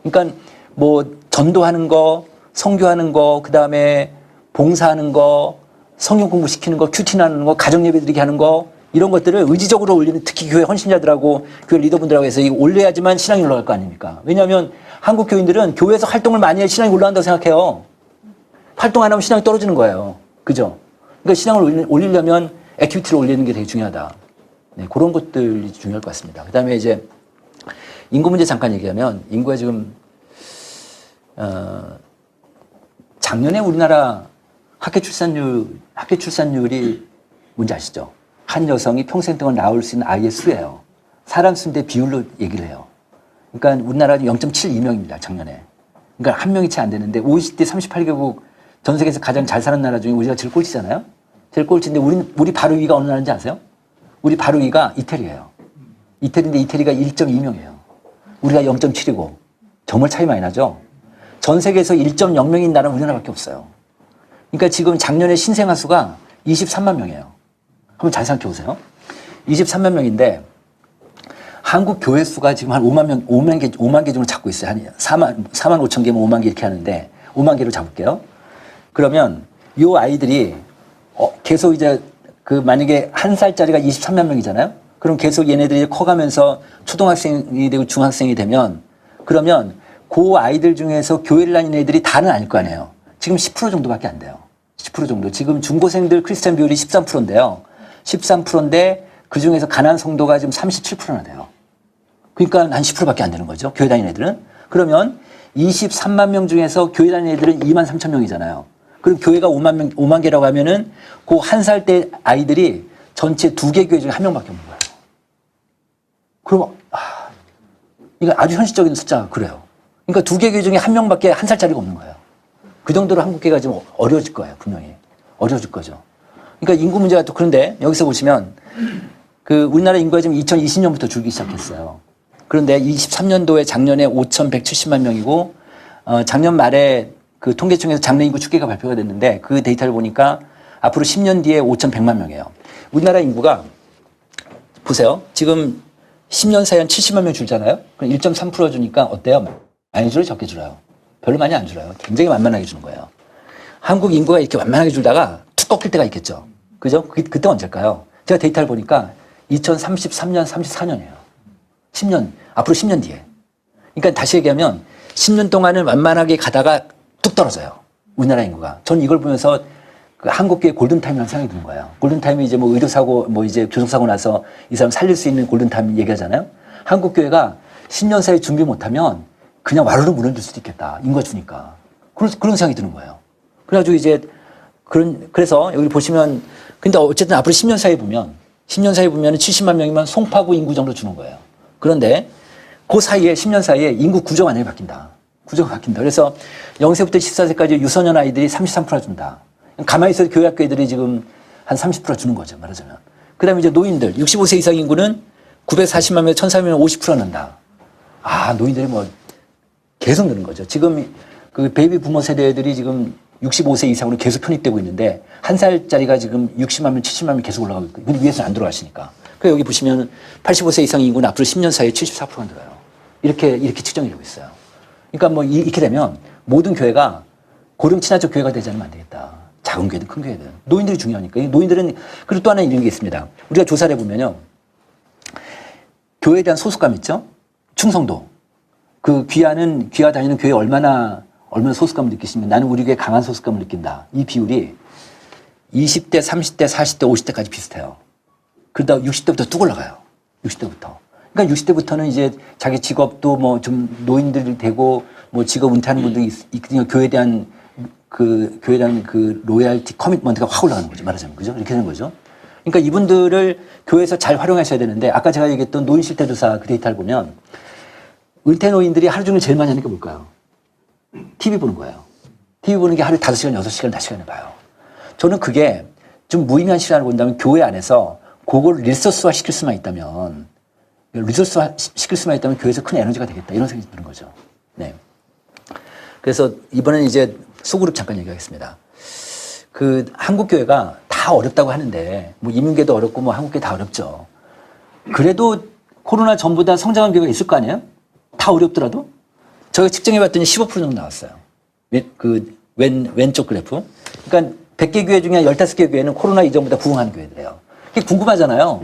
그러니까 뭐 전도하는 거, 선교하는 거, 그다음에 봉사하는 거, 성경 공부시키는 거, 큐티나는 거, 가정 예배 드리게 하는 거 이런 것들을 의지적으로 올리는 특히 교회 헌신자들하고 교회 리더분들하고 해서 이거 올려야지만 신앙이 올라갈 거 아닙니까? 왜냐하면 한국 교인들은 교회에서 활동을 많이 해야 신앙이 올라간다고 생각해요. 활동 안 하면 신앙이 떨어지는 거예요. 그죠? 그러니까 신앙을 올리려면 액티비티를 올리는 게 되게 중요하다. 네, 그런 것들이 중요할 것 같습니다. 그 다음에 이제 인구 문제 잠깐 얘기하면 인구가 지금 작년에 우리나라 학교 출산율이 뭔지 아시죠? 한 여성이 평생 동안 낳을 수 있는 아이의 수예요. 사람 수인데 비율로 얘기를 해요. 그러니까 우리나라는 0.72명입니다. 작년에. 그러니까 한 명이 채 안 되는데 OECD 38개국 전 세계에서 가장 잘 사는 나라 중에 우리가 제일 꼴찌잖아요. 제일 꼴찌인데 우리 바로 위가 어느 나라인지 아세요? 우리 바로 위가 이태리예요. 이태리인데 이태리가 1.2명이에요. 우리가 0.7이고 정말 차이 많이 나죠. 전 세계에서 1.0명인 나라는 우리나라밖에 없어요. 그러니까 지금 작년에 신생아 수가 23만 명이에요. 한번 잘 생각해 보세요. 23만 명인데 한국 교회 수가 지금 한 5만 개 정도 잡고 있어요. 한 4만 5천 개면 5만 개 이렇게 하는데 5만 개로 잡을게요. 그러면 이 아이들이 계속 이제 만약에 한 살짜리가 23만 명이잖아요. 그럼 계속 얘네들이 커가면서 초등학생이 되고 중학생이 되면 그러면 그 아이들 중에서 교회를 다니는 애들이 다는 아닐 거 아니에요. 지금 10% 정도밖에 안 돼요. 10% 정도. 지금 중고생들 크리스찬 비율이 13%인데요. 13%인데 그 중에서 가난 성도가 지금 37%나 돼요. 그러니까 한 10%밖에 안 되는 거죠. 교회 다니는 애들은. 그러면 23만 명 중에서 교회 다니는 애들은 2만 3천 명이잖아요. 그럼 교회가 5만 개라고 하면은 그 한 살 때 아이들이 전체 2개 교회 중에 한 명밖에 없는 거예요. 그럼, 이거 아주 현실적인 숫자가 그래요. 그러니까 2개 교회 중에 한 명밖에 한 살짜리가 없는 거예요. 그 정도로 한국교회가 좀 어려워질 거예요, 분명히. 어려워질 거죠. 그러니까 인구 문제가 또 그런데 여기서 보시면 우리나라 인구가 지금 2020년부터 줄기 시작했어요. 그런데 23년도에 작년에 5,170만 명이고, 작년 말에 그 통계청에서 장래 인구 추계가 발표가 됐는데 그 데이터를 보니까 앞으로 10년 뒤에 5,100만 명이에요. 우리나라 인구가 보세요. 지금 10년 사이에 한 70만 명 줄잖아요. 그럼 1.3% 주니까 어때요? 많이 줄어요? 적게 줄어요? 별로 많이 안 줄어요. 굉장히 만만하게 주는 거예요. 한국 인구가 이렇게 만만하게 줄다가 툭 꺾일 때가 있겠죠. 그죠? 그때 언제일까요? 제가 데이터를 보니까 2033년, 34년이에요. 10년, 앞으로 10년 뒤에. 그러니까 다시 얘기하면 10년 동안은 만만하게 가다가 뚝 떨어져요. 우리나라 인구가. 전 이걸 보면서 한국계의 골든타임이라는 생각이 드는 거예요. 골든타임이 이제 뭐 의료사고, 뭐 이제 교통사고 나서 이 사람 살릴 수 있는 골든타임 얘기하잖아요. 한국교회가 10년 사이에 준비 못하면 그냥 와르르 무너질 수도 있겠다. 인구가 주니까. 그런 생각이 드는 거예요. 그래가지고 이제 그래서 여기 보시면 근데 어쨌든 앞으로 10년 사이에 보면 70만 명이면 송파구 인구 정도 주는 거예요. 그런데 그 사이에 10년 사이에 인구 구조가 많이 바뀐다. 구조가 바뀐다. 그래서 0세부터 14세까지 유소년 아이들이 33% 준다. 가만히 있어도 교회 학교 애들이 지금 한 30% 주는 거죠. 말하자면. 그 다음에 이제 노인들 65세 이상 인구는 940만 명, 1,400명 50% 는다. 노인들이 뭐 계속 느는 거죠. 지금 그 베이비 부모 세대 애들이 지금 65세 이상으로 계속 편입되고 있는데 한 살짜리가 지금 60만 명, 70만 명 계속 올라가고 있고 근데 위에서는 안 들어가시니까. 그래서 여기 보시면 85세 이상 인구는 앞으로 10년 사이에 74%가 늘어요. 이렇게 측정이 되고 있어요. 그러니까 뭐 이렇게 되면 모든 교회가 고령 친화적 교회가 되지 않으면 안 되겠다. 작은 교회든 큰 교회든. 노인들이 중요하니까. 노인들은 그리고 또 하나 이런 게 있습니다. 우리가 조사를 해보면요. 교회에 대한 소속감 있죠? 충성도. 귀화 다니는 교회에 얼마나 소속감을 느끼시면 나는 우리 교회에 강한 소속감을 느낀다. 이 비율이 20대, 30대, 40대, 50대까지 비슷해요. 그러다 60대부터 뚝 올라가요. 60대부터. 그러니까 60대부터는 이제 자기 직업도 뭐 좀 노인들이 되고 뭐 직업 은퇴하는 분들이 있으니까 교회에 대한 로얄티 커미트먼트가 확 올라가는 거죠. 말하자면. 그죠? 이렇게 되는 거죠. 그러니까 이분들을 교회에서 잘 활용하셔야 되는데 아까 제가 얘기했던 노인 실태조사 그 데이터를 보면 은퇴 노인들이 하루 종일 제일 많이 하는 게 뭘까요? TV 보는 거예요. TV 보는 게 하루에 5시간, 6시간, 5시간을 봐요. 저는 그게 좀 무의미한 시간을 본다면 교회 안에서 그걸 리소스화 시킬 수만 있다면 교회에서 큰 에너지가 되겠다. 이런 생각이 드는 거죠. 네. 그래서 이번엔 이제 소그룹 잠깐 얘기하겠습니다. 그 한국교회가 다 어렵다고 하는데 뭐 이민교도 어렵고 뭐 한국교회 다 어렵죠. 그래도 코로나 전보다 성장한 교회가 있을 거 아니에요? 다 어렵더라도? 저희가 측정해봤더니 15% 정도 나왔어요. 그 왼쪽 그래프. 그러니까 100개 교회 중에 15개 교회는 코로나 이전보다 부흥하는 교회들이에요. 그게 궁금하잖아요.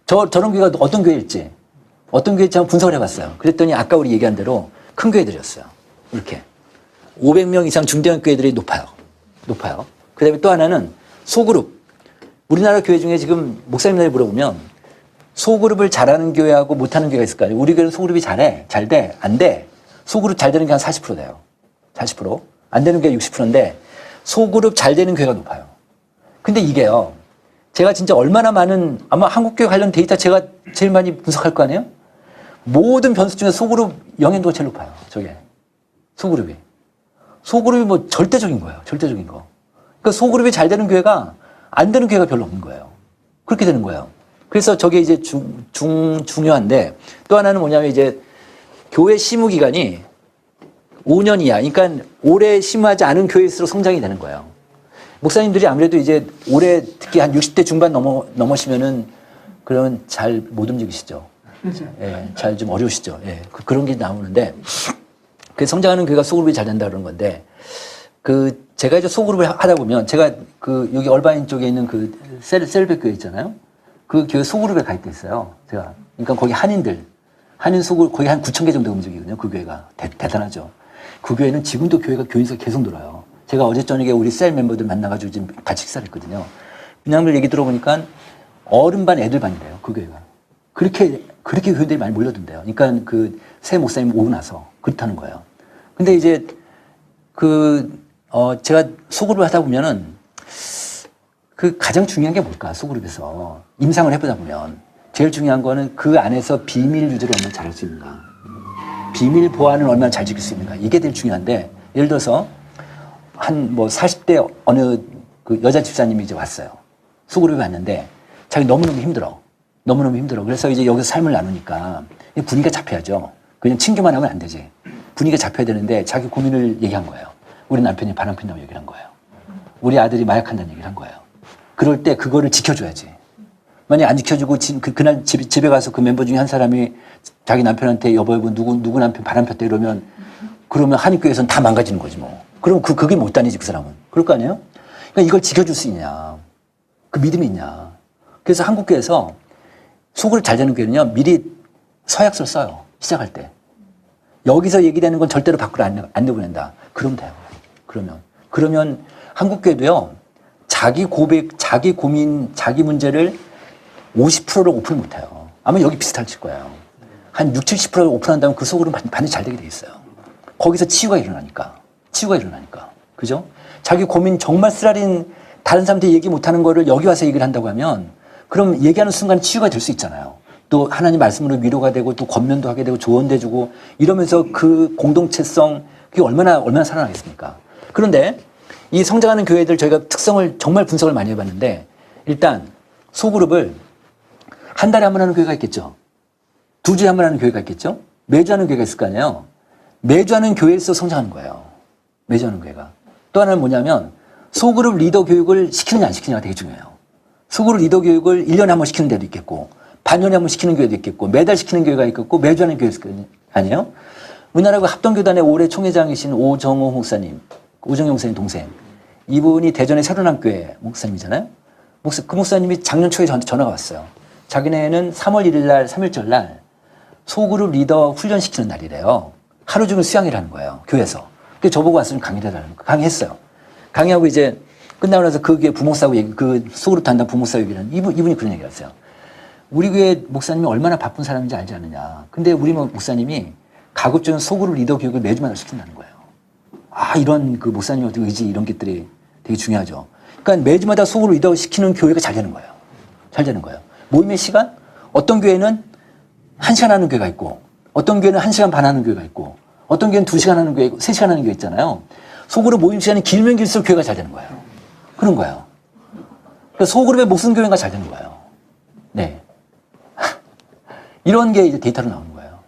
저런 교회가 어떤 교회일지. 어떤 교회일지 한번 분석을 해봤어요. 그랬더니 아까 우리 얘기한 대로 큰 교회들이었어요. 이렇게. 500명 이상 중대형 교회들이 높아요. 높아요. 그 다음에 또 하나는 소그룹. 우리나라 교회 중에 지금 목사님들이 물어보면 소그룹을 잘하는 교회하고 못하는 교회가 있을 거 아니에요. 우리 교회는 소그룹이 잘해. 잘 돼. 안 돼. 소그룹 잘 되는 게 한 40% 돼요. 40%. 안 되는 게 60%인데 소그룹 잘 되는 교회가 높아요. 근데 이게요. 제가 진짜 얼마나 많은 아마 한국교회 관련 데이터 제가 제일 많이 분석할 거 아니에요? 모든 변수 중에 소그룹 영향도가 제일 높아요. 저게. 소그룹이. 소그룹이 뭐 절대적인 거예요. 절대적인 거. 그러니까 소그룹이 잘 되는 교회가 안 되는 교회가 별로 없는 거예요. 그렇게 되는 거예요. 그래서 저게 이제 중요한데 또 하나는 뭐냐면 이제 교회 심무 기간이 5년 이하, 그러니까 오래 심무하지 않은 교회일수록 성장이 되는 거예요. 목사님들이 아무래도 이제 올해 특히 한 60대 중반 넘으시면은 그러면 잘 못 움직이시죠. 예, 잘 좀 어려우시죠. 예, 그런 게 나오는데 그 성장하는 교회가 소그룹이 잘 된다 그러는 건데 그 제가 이제 소그룹을 하다 보면 제가 그 여기 얼바인 쪽에 있는 그 셀백 교회 있잖아요. 그 교회 소그룹에 가입돼 있어요. 제가. 그러니까 거기 한인 소그룹 거의 한 9,000개 정도 움직이거든요. 그 교회가. 대단하죠. 그 교회는 지금도 교회가 교인수가 계속 늘어요. 제가 어제 저녁에 우리 셀 멤버들 만나가지고 지금 같이 식사를 했거든요. 그냥들 얘기 들어보니까 어른 반 애들 반이래요. 그 교회가. 그렇게 교인들이 많이 몰려든대요. 그러니까 그 새 목사님 오고 나서 그렇다는 거예요. 근데 이제 제가 소그룹을 하다 보면은 그 가장 중요한 게 뭘까? 소그룹에서 임상을 해보다 보면 제일 중요한 거는 그 안에서 비밀 유지를 얼마나 잘할 수 있는가. 비밀 보안을 얼마나 잘 지킬 수 있는가. 이게 제일 중요한데 예를 들어서 한 뭐 40대 어느 그 여자 집사님이 이제 왔어요. 소그룹에 왔는데 자기 너무너무 힘들어. 너무너무 힘들어. 그래서 이제 여기서 삶을 나누니까 분위기가 잡혀야죠. 그냥 친교만 하면 안 되지. 분위기가 잡혀야 되는데 자기 고민을 얘기한 거예요. 우리 남편이 바람 핀다고 얘기를 한 거예요. 우리 아들이 마약한다는 얘기를 한 거예요. 그럴 때 그거를 지켜줘야지. 만약 안 지켜주고 그날 집에 가서 그 멤버 중에 한 사람이 자기 남편한테 여보 누구 남편 바람 폈대 이러면 그러면 한인교회에서는 다 망가지는 거지 뭐. 그럼 그게 못 다니지 그 사람은. 그럴 거 아니에요? 그러니까 이걸 지켜줄 수 있냐. 그 믿음이 있냐. 그래서 한국교회에서 속을 잘 되는 교회는요. 미리 서약서를 써요. 시작할 때. 여기서 얘기되는 건 절대로 밖으로 안 내보낸다. 그러면 돼요. 그러면 한국교회도요. 자기 고백, 자기 고민, 자기 문제를 50%를 오픈 못해요. 아마 여기 비슷할 거예요. 한 60, 70%를 오픈한다면 그 속으로 반드시 잘 되게 돼 있어요. 거기서 치유가 일어나니까. 그죠? 자기 고민 정말 쓰라린 다른 사람한테 얘기 못하는 거를 여기 와서 얘기를 한다고 하면 그럼 얘기하는 순간 치유가 될 수 있잖아요. 또 하나님 말씀으로 위로가 되고 또 권면도 하게 되고 조언도 해주고 이러면서 그 공동체성 그게 얼마나 살아나겠습니까? 그런데 이 성장하는 교회들 저희가 특성을 정말 분석을 많이 해봤는데 일단 소그룹을 한 달에 한 번 하는 교회가 있겠죠. 2주에 한 번 하는 교회가 있겠죠. 매주 하는 교회가 있을 거 아니에요. 매주 하는 교회에서 성장하는 거예요. 매주 하는 교회가. 또 하나는 뭐냐면 소그룹 리더 교육을 시키느냐 안 시키느냐가 되게 중요해요. 소그룹 리더 교육을 1년에 한 번 시키는 데도 있겠고 반년에 한 번 시키는 교회도 있겠고 매달 시키는 교회가 있겠고 매주 하는 교회가 있을 거 아니에요. 우리나라 합동교단의 올해 총회장이신 오정호 목사님, 오정호 목사님 동생. 이분이 대전의 새로남교회 목사님이잖아요. 그 목사님이 작년 초에 저한테 전화가 왔어요. 자기네는 3월 1일 날, 3일절 날 소그룹 리더 훈련시키는 날이래요. 하루 종일 수양회를 하는 거예요. 교회에서. 그래서 저보고 와서 좀 강의를 해달라는 거. 강의했어요. 강의하고 이제 끝나고 나서 그 교회 부목사하고 그 소그룹 단단 부목사 얘기를 하는 이분이 그런 얘기를 했어요. 우리 교회 목사님이 얼마나 바쁜 사람인지 알지 않느냐. 근데 우리 목사님이 가급적인 소그룹 리더 교육을 매주마다 시킨다는 거예요. 이런 그 목사님의 어떤 의지 이런 것들이 되게 중요하죠. 그러니까 매주마다 소그룹 리더 시키는 교회가 잘 되는 거예요. 잘 되는 거예요. 모임의 시간? 어떤 교회는 1시간 하는 교회가 있고 어떤 교회는 1시간 반 하는 교회가 있고 어떤 교회는 2시간 하는 교회 있고 3시간 하는 교회 있잖아요. 소그룹 모임 시간이 길면 길수록 교회가 잘 되는 거예요. 그런 거예요. 그러니까 소그룹의 목숨 교회가 잘 되는 거예요. 네. 이런 게 이제 데이터로 나오는 거예요.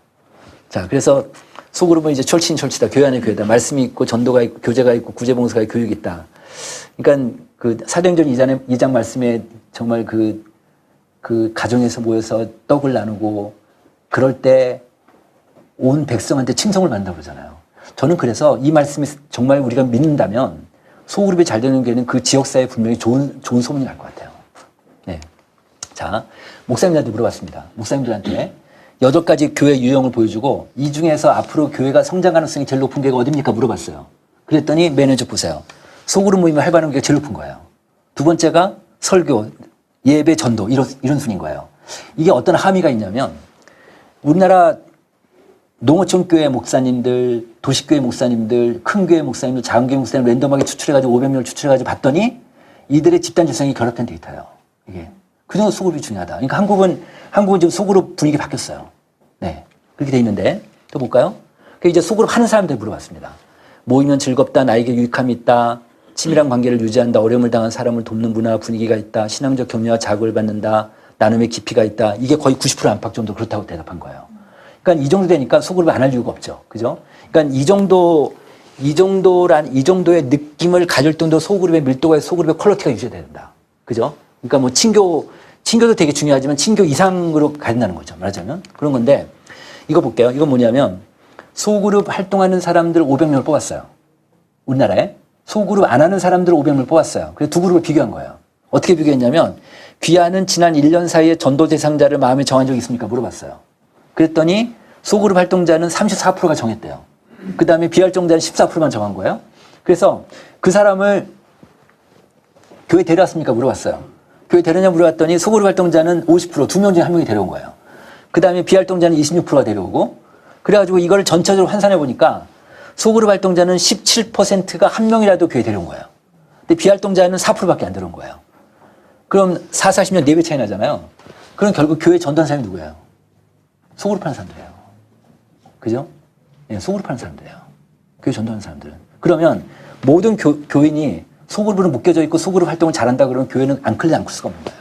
자, 그래서 소그룹은 이제 철치인 철치다. 교회 안에 교회다. 말씀이 있고 전도가 있고 교제가 있고 구제봉사가 있고 교육이 있다. 그러니까 그 사도행전 2장 말씀에 정말 그 가정에서 모여서 떡을 나누고 그럴 때 온 백성한테 칭송을 받는다고 그러잖아요. 저는 그래서 이 말씀이 정말 우리가 믿는다면 소그룹이 잘 되는 교회는 그 지역사회에 분명히 좋은 소문이 날 것 같아요. 네. 자, 목사님들한테 물어봤습니다. 목사님들한테 8가지 교회 유형을 보여주고 이 중에서 앞으로 교회가 성장 가능성이 제일 높은 교회가 어딥니까? 물어봤어요. 그랬더니 매니저 보세요. 소그룹 모임을 활발한 교회가 제일 높은 거예요. 두 번째가 설교, 예배, 전도 이런 순인 거예요. 이게 어떤 함의가 있냐면 우리나라 농어촌 교회 목사님들, 도시교회 목사님들, 큰 교회 목사님들, 작은 교회 목사님들 랜덤하게 추출해가지고 500명을 추출해가지고 봤더니 이들의 집단 지성이 결합된 데이터예요. 이게. 그 정도 소그룹이 중요하다. 그러니까 한국은 지금 소그룹 분위기 바뀌었어요. 네. 그렇게 돼 있는데 또 볼까요? 이제 소그룹 하는 사람들 물어봤습니다. 모이면 즐겁다, 나에게 유익함이 있다, 친밀한 관계를 유지한다, 어려움을 당한 사람을 돕는 문화 분위기가 있다, 신앙적 격려와 자극을 받는다, 나눔의 깊이가 있다. 이게 거의 90% 안팎 정도 그렇다고 대답한 거예요. 그러니까 이 정도 되니까 소그룹을 안 할 이유가 없죠. 그죠? 그러니까 이 정도의 느낌을 가질 정도 소그룹의 밀도가 소그룹의 퀄리티가 유지돼야 된다. 그죠? 그러니까 뭐 친교도 되게 중요하지만 친교 이상으로 가진다는 거죠. 말하자면. 그런 건데 이거 볼게요. 이건 뭐냐면 소그룹 활동하는 사람들 500명을 뽑았어요. 우리나라에. 소그룹 안 하는 사람들 500명을 뽑았어요. 그래서 두 그룹을 비교한 거예요. 어떻게 비교했냐면 귀하는 지난 1년 사이에 전도 대상자를 마음에 정한 적이 있습니까? 물어봤어요. 그랬더니 소그룹 활동자는 34%가 정했대요. 그 다음에 비활동자는 14%만 정한 거예요. 그래서 그 사람을 교회 데려왔습니까? 물어봤어요. 교회 데려냐 물어봤더니 소그룹 활동자는 50%, 2명 중에 1명이 데려온 거예요. 그 다음에 비활동자는 26%가 데려오고 그래가지고 이걸 전체적으로 환산해 보니까 소그룹 활동자는 17%가 1명이라도 교회 데려온 거예요. 근데 비활동자는 4%밖에 안 데려온 거예요. 그럼 40년 4배 차이 나잖아요. 그럼 결국 교회 전도하는 사람이 누구예요? 소그룹 하는 사람들이에요. 그죠? 네, 소그룹 하는 사람들이에요. 교회 전도하는 사람들은. 그러면 모든 교인이 소그룹으로 묶여져 있고 소그룹 활동을 잘한다 그러면 교회는 안 클 수가 없는 거예요.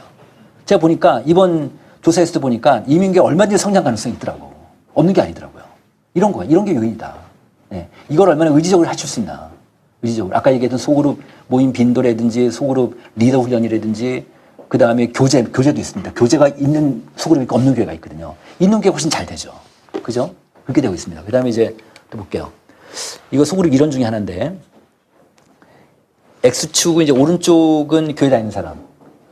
제가 보니까 이번 조사에서도 보니까 이민교회 얼마든지 성장 가능성이 있더라고. 없는 게 아니더라고요. 이런 게 요인이다. 네. 이걸 얼마나 의지적으로 하실 수 있나. 의지적으로. 아까 얘기했던 소그룹 모임 빈도라든지 소그룹 리더 훈련이라든지 그 다음에 교제도 있습니다. 교제가 있는 소그룹이 없는 교회가 있거든요. 있는 교회가 훨씬 잘 되죠. 그죠? 그렇게 되고 있습니다. 그 다음에 이제 또 볼게요. 이거 소그룹 이론 중에 하나인데 X축은 이제 오른쪽은 교회 다니는 사람,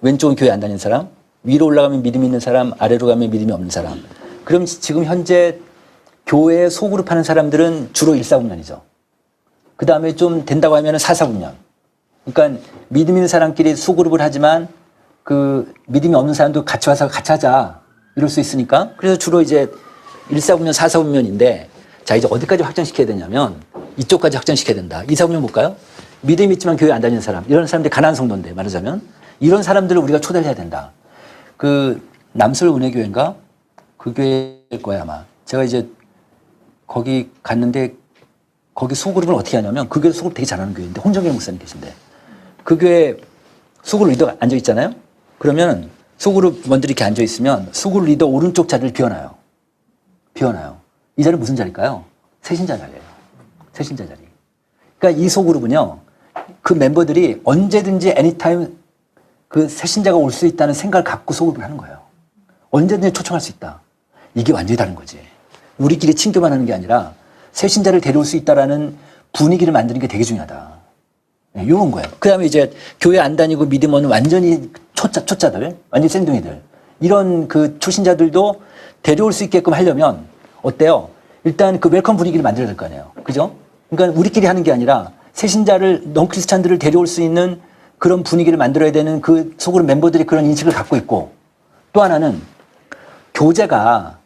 왼쪽은 교회 안 다니는 사람, 위로 올라가면 믿음이 있는 사람, 아래로 가면 믿음이 없는 사람. 그럼 지금 현재 교회에 소그룹 하는 사람들은 주로 1사분면이죠. 그 다음에 좀 된다고 하면 4사분면. 그러니까 믿음 있는 사람끼리 소그룹을 하지만 그 믿음이 없는 사람도 같이 와서 같이 하자. 이럴 수 있으니까. 그래서 주로 이제 1사분면, 4사분면인데 자, 이제 어디까지 확장시켜야 되냐면 이쪽까지 확장시켜야 된다. 2사분면 볼까요? 믿음이 있지만 교회 안 다니는 사람. 이런 사람들이 가난한 성도인데 말하자면 이런 사람들을 우리가 초대를 해야 된다. 그 남설은혜교회인가? 그 교회일 거야 아마. 제가 이제 거기 갔는데 거기 소그룹을 어떻게 하냐면 그 교회 소그룹 되게 잘하는 교회인데 홍정길 목사님 계신데 그 교회 소그룹 리더가 앉아 있잖아요. 그러면 소그룹 원들이 이렇게 앉아 있으면 소그룹 리더 오른쪽 자리를 비워놔요. 이 자리는 무슨 자리일까요? 새신자 자리예요. 새신자 자리. 그러니까 이 소그룹은요. 그 멤버들이 언제든지 애니타임 그 새신자가 올 수 있다는 생각을 갖고 소그룹을 하는 거예요. 언제든지 초청할 수 있다. 이게 완전히 다른 거지. 우리끼리 친교만 하는 게 아니라 새신자를 데려올 수 있다라는 분위기를 만드는 게 되게 중요하다. 네, 이런 거예요. 그 다음에 이제 교회 안 다니고 믿음 없는 완전히 초짜들, 완전히 생둥이들. 이런 그 초신자들도 데려올 수 있게끔 하려면 어때요? 일단 그 웰컴 분위기를 만들어야 될 거 아니에요. 그죠? 그러니까 우리끼리 하는 게 아니라 새신자를, 넌크리스찬들을 데려올 수 있는 그런 분위기를 만들어야 되는 그 소그룹 멤버들이 그런 인식을 갖고 있고 또 하나는 교제가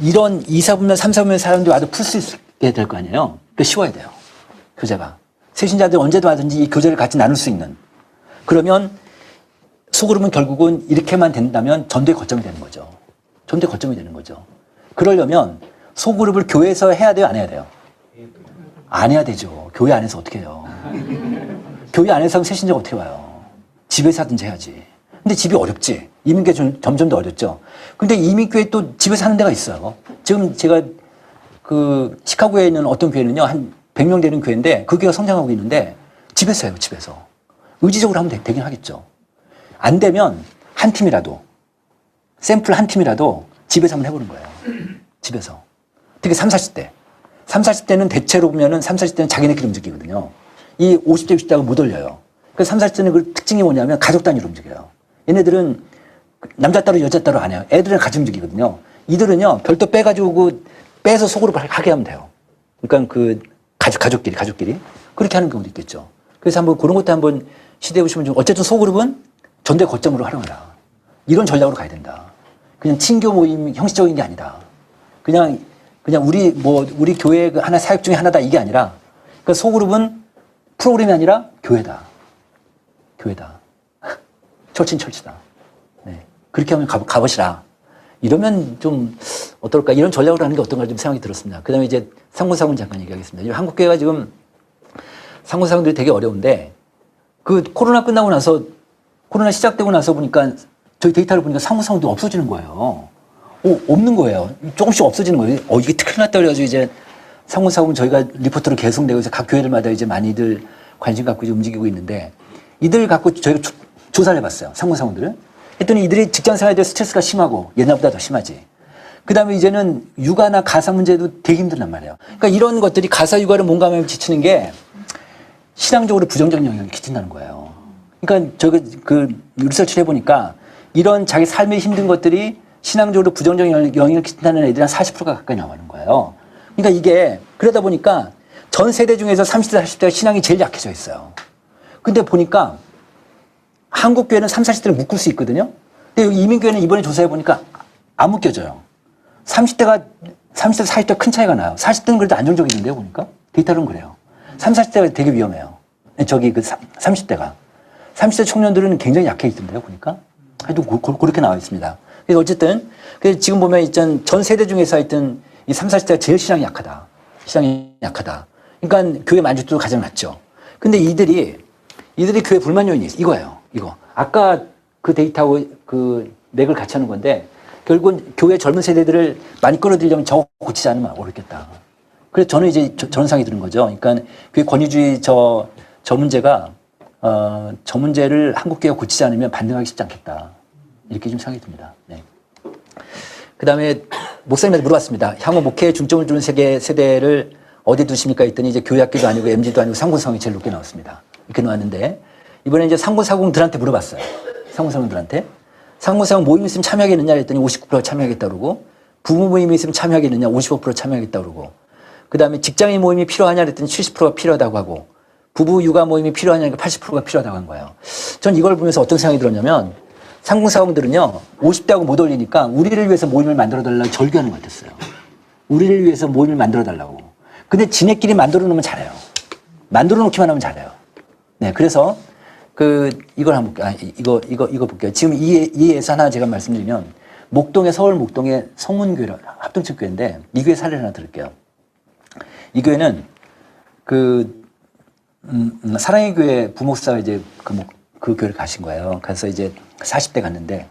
이런 2사분면, 3사분면 사람들이 와도 풀 수 있게 될 거 아니에요. 그러니까 쉬워야 돼요. 교제가. 새신자들 언제도 하든지 이 교제를 같이 나눌 수 있는. 그러면 소그룹은 결국은 이렇게만 된다면 전도의 거점이 되는 거죠. 전도의 거점이 되는 거죠. 그러려면 소그룹을 교회에서 해야 돼요? 안 해야 돼요? 안 해야 되죠. 교회 안에서 어떻게 해요? 교회 안에서 하면 새신자가 어떻게 와요? 집에서 하든지 해야지. 근데 집이 어렵지. 이민교회 점점 더 어렵죠. 근데 이민교회 또 집에서 하는 데가 있어요. 지금 제가 그 시카고에 있는 어떤 교회는요, 한 100명 되는 교회인데 그 교회가 성장하고 있는데 집에서 해요, 집에서. 의지적으로 하면 되긴 하겠죠. 안 되면 한 팀이라도, 샘플 한 팀이라도 집에서 한번 해보는 거예요. 집에서. 특히 30, 40대. 30, 40대는 대체로 보면은 30, 40대는 자기네끼리 움직이거든요. 이 50대, 60대가 못 올려요. 그래서 30, 40대는 그 특징이 뭐냐면 가족 단위로 움직여요. 얘네들은 남자 따로 여자 따로 안 해요. 애들은 같이 움직이거든요. 이들은요, 별도 빼가지고 빼서 속으로 하게 하면 돼요. 그러니까 그 가족끼리. 그렇게 하는 경우도 있겠죠. 그래서 한번 그런 것도 한번 시도해 보시면 좀, 어쨌든 소그룹은 전대 거점으로 활용하라. 이런 전략으로 가야 된다. 그냥 친교 모임 형식적인 게 아니다. 그냥 우리 교회 그 하나 사역 중에 하나다 이게 아니라, 그러니까 소그룹은 프로그램이 아니라 교회다. 철친 철치다. 네. 그렇게 하면 가보시라. 이러면 좀 어떨까? 이런 전략으로 하는 게 어떤가 좀 생각이 들었습니다. 그 다음에 이제 상군사군 잠깐 얘기하겠습니다. 한국교회가 지금 상군사군들이 되게 어려운데, 그 코로나 끝나고 나서, 코로나 시작되고 나서 보니까 저희 데이터를 보니까 상군사군도 없어지는 거예요. 없는 거예요. 조금씩 없어지는 거예요. 이게 큰일 났다 그래가지고 이제 상군사군 저희가 리포트로 계속 내고 있어서 각 교회들마다 이제 많이들 관심 갖고 이제 움직이고 있는데, 이들 갖고 저희가 조사를 해봤어요. 상군사군들을. 했더니 이들이 직장 생활에 대해 스트레스가 심하고 옛날보다 더 심하지. 그 다음에 이제는 육아나 가사 문제도 되게 힘들단 말이에요. 그러니까 이런 것들이 가사 육아를 몸감에 지치는 게 신앙적으로 부정적 영향을 끼친다는 거예요. 그러니까 저희가 그 리서치를 해보니까 이런 자기 삶에 힘든 것들이 신앙적으로 부정적 영향을 끼친다는 애들이 한 40%가 가까이 나오는 거예요. 그러니까 이게 그러다 보니까 전 세대 중에서 30대, 40대가 신앙이 제일 약해져 있어요. 근데 보니까 한국 교회는 30, 40대를 묶을 수 있거든요. 근데 여기 이민교회는 이번에 조사해 보니까 안 묶여져요. 30대, 40대 큰 차이가 나요. 40대는 그래도 안정적이던데요, 보니까. 데이터는 그래요. 30, 40대가 되게 위험해요. 저기 그 30대가. 30대 청년들은 굉장히 약해 있던데요, 보니까. 하여튼 그렇게 나와 있습니다. 그래서 어쨌든, 지금 보면 있던 전 세대 중에서 하여튼 이 30, 40대가 제일 신앙이 약하다. 그러니까 교회 만족도도 가장 낮죠. 근데 이들이 교회 불만 요인이 있어요. 이거예요. 이거. 아까 그 데이터하고 그 맥을 같이 하는 건데, 결국은 교회 젊은 세대들을 많이 끌어들이려면 저거 고치지 않으면 어렵겠다. 그래서 저는 이제 저런 생각이 드는 거죠. 그러니까 교회 권위주의 저 문제가, 저 문제를 한국교회가 고치지 않으면 반등하기 쉽지 않겠다. 이렇게 좀 생각이 듭니다. 네. 그 다음에 목사님한테 물어봤습니다. 향후 목회에 중점을 두는 세대를 어디 두십니까? 했더니 이제 교회학교도 아니고 MG도 아니고 상군상이 제일 높게 나왔습니다. 이렇게 나왔는데, 이번에 이제 상군사공들한테 물어봤어요. 상군사공들한테. 상군사공 모임이 있으면 참여하겠느냐 했더니 59% 참여하겠다 그러고, 부부 모임이 있으면 참여하겠느냐 55% 참여하겠다 그러고, 그 다음에 직장인 모임이 필요하냐 했더니 70%가 필요하다고 하고, 부부 육아 모임이 필요하냐니까 80%가 필요하다고 한 거예요. 전 이걸 보면서 어떤 생각이 들었냐면, 상군사공들은요, 50대하고 못 어울리니까 우리를 위해서 모임을 만들어달라고 절규하는 것 같았어요. 우리를 위해서 모임을 만들어달라고. 근데 지네끼리 만들어 놓으면 잘해요. 만들어 놓기만 하면 잘해요. 네, 그래서 이걸 한번 볼게요. 이거 볼게요. 지금 이 예서 하나 제가 말씀드리면, 서울 목동의 성문교회 합동측교회인데, 이 교회 사례를 하나 들을게요. 이 교회는 사랑의 교회 부목사가 이제 그 교회를 가신 거예요. 그래서 이제 40대 갔는데,